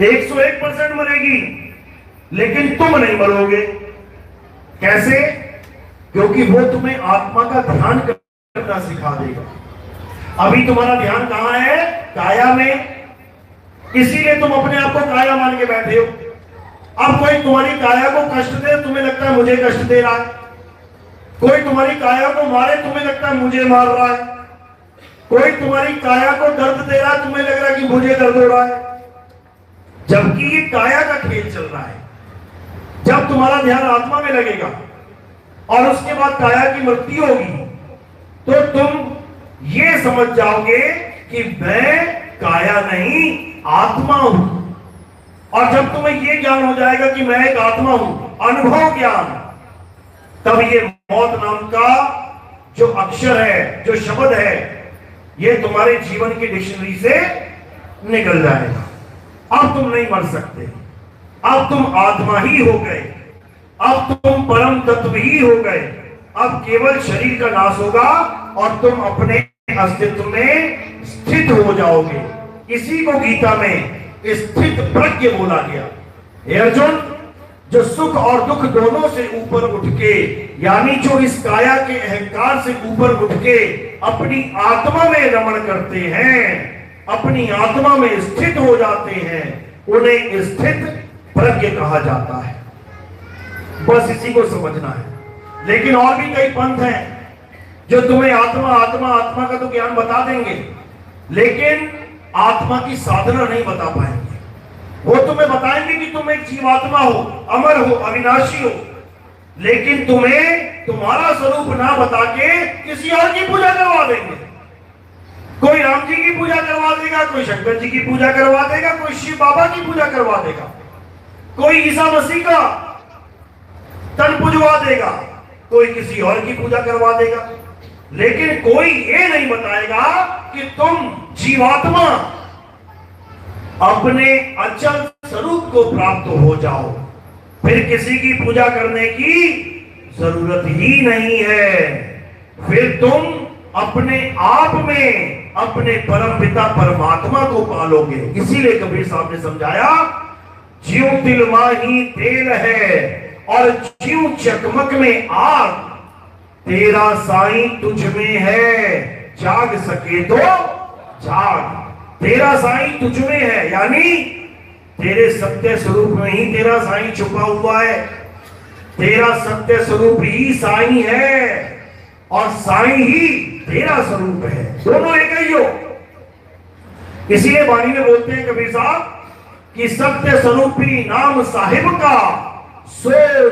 Speaker 6: 101% मरेगी, लेकिन तुम नहीं मरोगे। कैसे? क्योंकि वो तुम्हें आत्मा का ध्यान करना सिखा देगा। अभी तुम्हारा ध्यान कहां है? काया में, इसीलिए तुम अपने आप को काया मान के बैठे हो। अब कोई तुम्हारी काया को कष्ट दे, तुम्हें लगता है मुझे कष्ट दे रहा है। कोई तुम्हारी काया को मारे, तुम्हें लगता है मुझे मार रहा है। कोई तुम्हारी काया को दर्द दे रहा है, तुम्हें लग रहा है कि मुझे दर्द हो रहा है, जबकि ये काया का खेल चल रहा है। जब तुम्हारा ध्यान आत्मा में लगेगा और उसके बाद काया की मृत्यु होगी, तो तुम ये समझ जाओगे कि मैं काया नहीं आत्मा हूं। और जब तुम्हें यह ज्ञान हो जाएगा कि मैं एक आत्मा हूं, अनुभव ज्ञान, तब ये मौत नाम का जो अक्षर है, जो शब्द है, ये तुम्हारे जीवन की डिक्शनरी से निकल जाएगा। अब तुम नहीं मर सकते, अब तुम आत्मा ही हो गए, अब तुम परम तत्व ही हो गए। अब केवल शरीर का नाश होगा और तुम अपने अस्तित्व में स्थित हो जाओगे। इसी को गीता में स्थित प्रज्ञ बोला गया। हे अर्जुन, जो सुख और दुख दोनों से ऊपर उठ के, यानी जो इस काया के अहंकार से ऊपर उठ के अपनी आत्मा में रमण करते हैं, अपनी आत्मा में स्थित हो जाते हैं, उन्हें स्थित प्रज्ञ कहा जाता है। बस इसी को समझना है। लेकिन और भी कई पंथ हैं जो तुम्हें आत्मा आत्मा आत्मा का तो ज्ञान बता देंगे, लेकिन आत्मा की साधना नहीं बता पाएंगे। वो तुम्हें बताएंगे कि तुम एक जीवात्मा हो, अमर हो, अविनाशी हो, लेकिन तुम्हें तुम्हारा स्वरूप ना बता के किसी और की पूजा करवा देंगे। कोई राम जी की पूजा करवा देगा, कोई शंकर जी की पूजा करवा देगा, कोई शिव बाबा की पूजा करवा देगा, कोई ईसा मसीह का तन पुजवा देगा, कोई किसी और की पूजा करवा देगा, लेकिन कोई ये नहीं बताएगा कि तुम जीवात्मा अपने अचल स्वरूप को प्राप्त हो जाओ। फिर किसी की पूजा करने की जरूरत ही नहीं है। फिर तुम अपने आप में अपने परम पिता परमात्मा को पालोगे। इसीलिए कबीर साहब ने समझाया, ज्यों तिल माही तेल है और ज्यों चकमक में आग, तेरा साईं तुझ में है, जाग सके तो जाग। तेरा साईं तुझ में है, यानी तेरे सत्य स्वरूप में ही तेरा साईं छुपा हुआ है। तेरा सत्य स्वरूप ही साईं है और साईं ही तेरा स्वरूप है, दोनों एक ही हो। इसीलिए वाणी में बोलते हैं कबीर साहब कि सत्य स्वरूपी नाम साहिब का, सो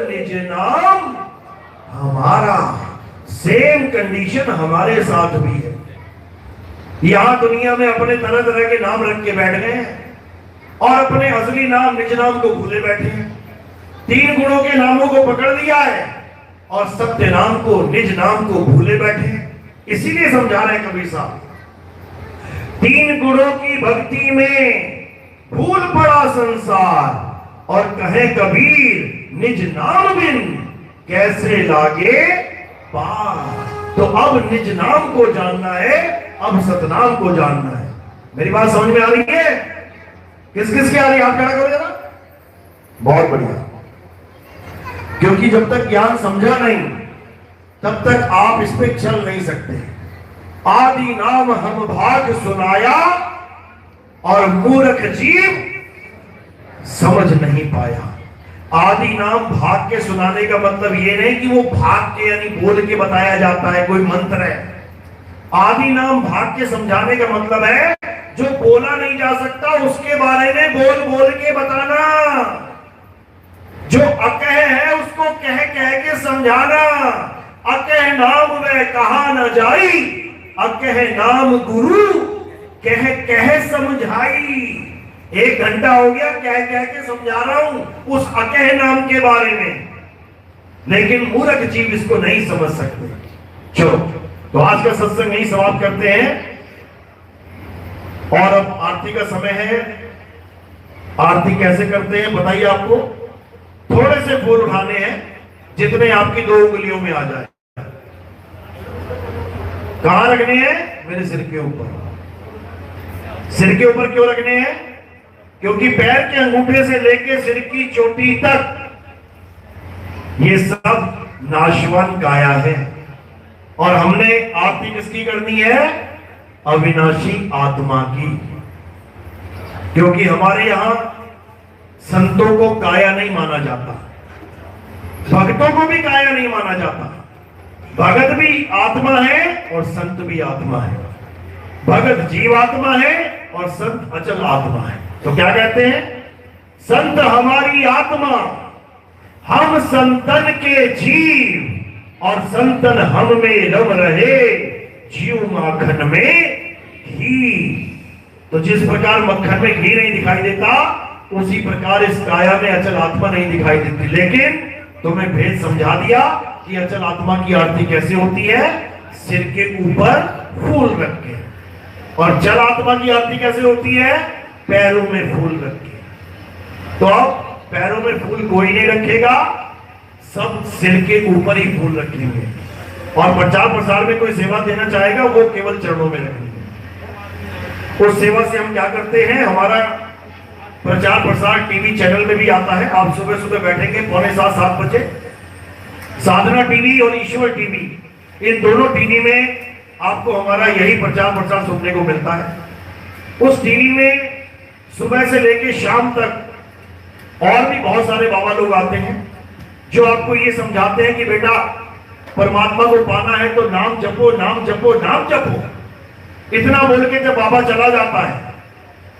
Speaker 6: निज नाम हमारा। सेम कंडीशन हमारे साथ भी है। यहां दुनिया में अपने तरह तरह के नाम रख के बैठ गए हैं और अपने असली नाम निज नाम को भूले बैठे हैं। तीन गुणों के नामों को पकड़ लिया है और सत्य नाम को, निज नाम को भूले बैठे हैं। इसीलिए समझा रहे हैं कबीर साहब, तीन गुणों की भक्ति में भूल पड़ा संसार और कहे कबीर निज नाम बिन कैसे लागे पार। तो अब निज नाम को जानना है, अब सतनाम को जानना है। मेरी बात समझ में आ रही है? किस किस की आ रही है? आप खड़ा करो जरा। बहुत बढ़िया। क्योंकि जब तक ज्ञान समझा नहीं तब तक आप इस पे चल नहीं सकते। आदि नाम हम भाग सुनाया और मूर्ख जीव समझ नहीं पाया। आदि नाम भाग के सुनाने का मतलब ये नहीं कि वो भाग के यानी बोल के बताया जाता है, कोई मंत्र है। आदि नाम भाग के समझाने का मतलब है जो बोला नहीं जा सकता उसके बारे में बोल बोल के बताना, जो अकह है उसको कह कह के समझाना। अकह नाम वे कहा न जाई, अकह नाम गुरु कह कह समझाई। 1 घंटा हो गया कह कह के समझा रहा हूं उस अकह नाम के बारे में, लेकिन मूर्ख जीव इसको नहीं समझ सकते। चलो तो आज का सत्संग नहीं समाप्त करते हैं और अब आरती का समय है। आरती कैसे करते हैं बताइए आपको? थोड़े से फूल उठाने हैं जितने आपकी 2 उंगलियों में आ जाए। कहां रखने हैं? मेरे सिर के ऊपर। सिर के ऊपर क्यों रखने हैं? क्योंकि पैर के अंगूठे से लेकर सिर की चोटी तक ये सब नाशवान काया है और हमने आरती किसकी करनी है? अविनाशी आत्मा की। क्योंकि हमारे यहां संतों को काया नहीं माना जाता, भक्तों को भी काया नहीं माना जाता। भगत भी आत्मा है और संत भी आत्मा है। भगत जीवात्मा है और संत अचल आत्मा है। तो क्या कहते हैं? संत हमारी आत्मा, हम संतन के जीव और संतन हम में रम रहे, जीव माखन में ही। तो जिस प्रकार मक्खन में घी नहीं दिखाई देता, उसी प्रकार इस काया में अचल आत्मा नहीं दिखाई देती। लेकिन तुम्हें भेद समझा दिया कि अचल आत्मा की आरती कैसे होती है, सिर के ऊपर फूल रख के। और जल आत्मा की आरती कैसे होती है, पैरों में फूल रख के। तो अब पैरों में फूल कोई नहीं रखेगा, सब सिर के ऊपर ही फूल रखेंगे। और प्रचार प्रसार में कोई सेवा देना चाहेगा, वो केवल चरणों में रखेंगे। उस सेवा से हम क्या करते हैं, हमारा प्रचार प्रसार टीवी चैनल में भी आता है। आप सुबह सुबह बैठेंगे 6:45-7 बजे, साधना टीवी और ईश्वर टीवी, इन दोनों टीवी में आपको हमारा यही प्रचार प्रसार सुनने को मिलता है। उस टीवी में सुबह से लेकर शाम तक और भी बहुत सारे बाबा लोग आते हैं, जो आपको ये समझाते हैं कि बेटा परमात्मा को पाना है तो नाम जपो, नाम जपो, नाम जपो। इतना बोल के जब बाबा चला जाता है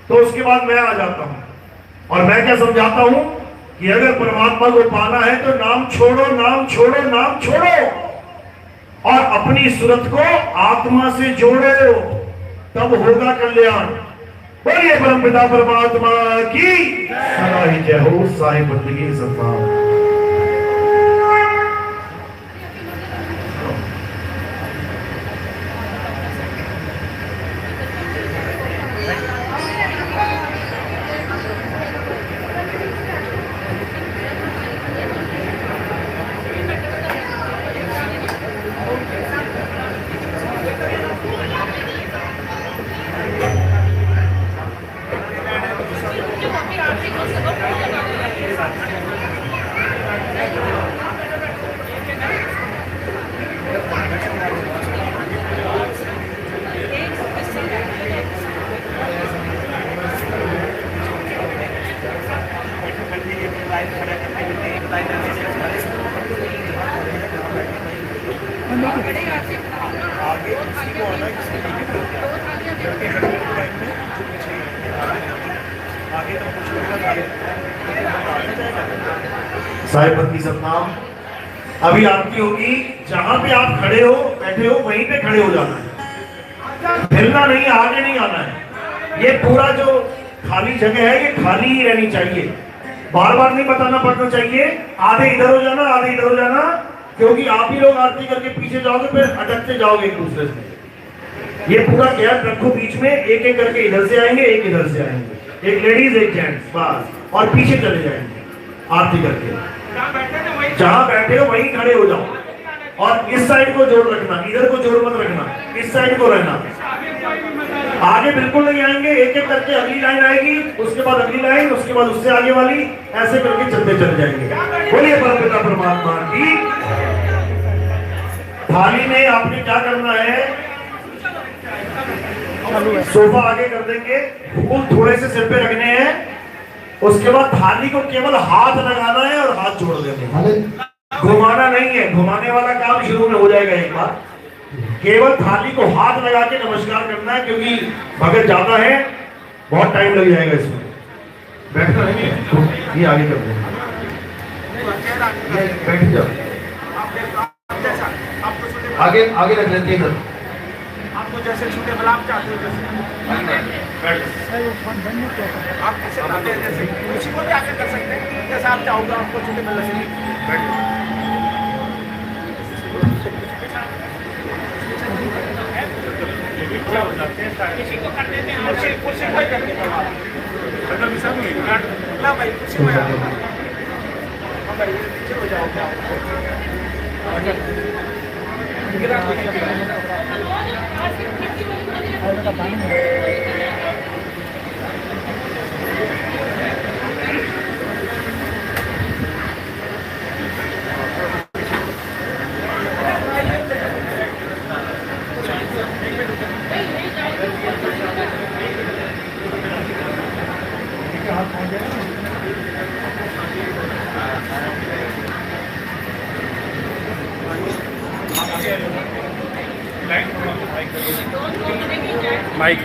Speaker 6: तो उसके बाद मैं आ जाता हूं, और मैं क्या समझाता हूं कि अगर परमात्मा को पाना है तो नाम छोड़ो, नाम छोड़ो, नाम छोड़ो, और अपनी सूरत को आत्मा से जोड़ो, तब होगा कल्याण। बोलिए परमपिता परमात्मा की सदा ही जय हो। साहिब बंदगी सत्ता। साहिब बंदी सतनाम। अभी आरती होगी, जहां पे आप खड़े हो, बैठे हो, वहीं पे खड़े हो जाना है, हिलना नहीं, आगे नहीं आना है। ये पूरा जो खाली जगह है, ये खाली ही रहनी चाहिए, बार बार नहीं बताना पड़ना चाहिए। आधे इधर हो जाना, आधे इधर हो जाना, क्योंकि आप ही लोग आरती करके पीछे जाओगे, फिर अटकते जाओगे एक दूसरे से। ये पूरा गैप रखो बीच में, एक एक करके इधर से आएंगे, एक इधर से आएंगे, एक लेडीज एक जेंट्स, बस, और पीछे चले जाएंगे आरती करके। जहां बैठे हो वहीं खड़े हो जाओ, और इस साइड को जोड़ रखना, इधर को जोड़ मत रखना, इस साइड को रहना। आगे बिल्कुल नहीं आएंगे, एक एक करके अगली लाइन आएगी, उसके बाद अगली लाइन, उसके बाद उससे आगे वाली, ऐसे करके चलते चले जाएंगे। बोलिए परमपिता परमात्मा की। थाली में आपने क्या करना है, सोफा आगे कर देंगे, फूल थोड़े से सिर पे रखने हैं, उसके बाद थाली को केवल हाथ लगाना है और हाथ छोड़ देने हैं, घुमाना नहीं है। घुमाने वाला काम शुरू में हो जाएगा एक बार, केवल थाली को हाथ लगा के नमस्कार करना है, क्योंकि भगत ज्यादा है, बहुत टाइम लग जाएगा इसमें। बैठना नहीं है, ये आगे कर देना, बैठ जाओ, आगे आगे रख लेते हैं।
Speaker 3: आपको जैसे छोटे बलाप चाहते हो, आप कैसे चाहते हैं, जैसे किसी को भी आके कर सकते हैं, जैसे आप चाहोगे आपको छोटे बल्ला से किसी को कर देते हैं, कुर्सी कोई कर देते हैं ना भाई, कुर्सी में भाई पीछे हो जाओ, माइक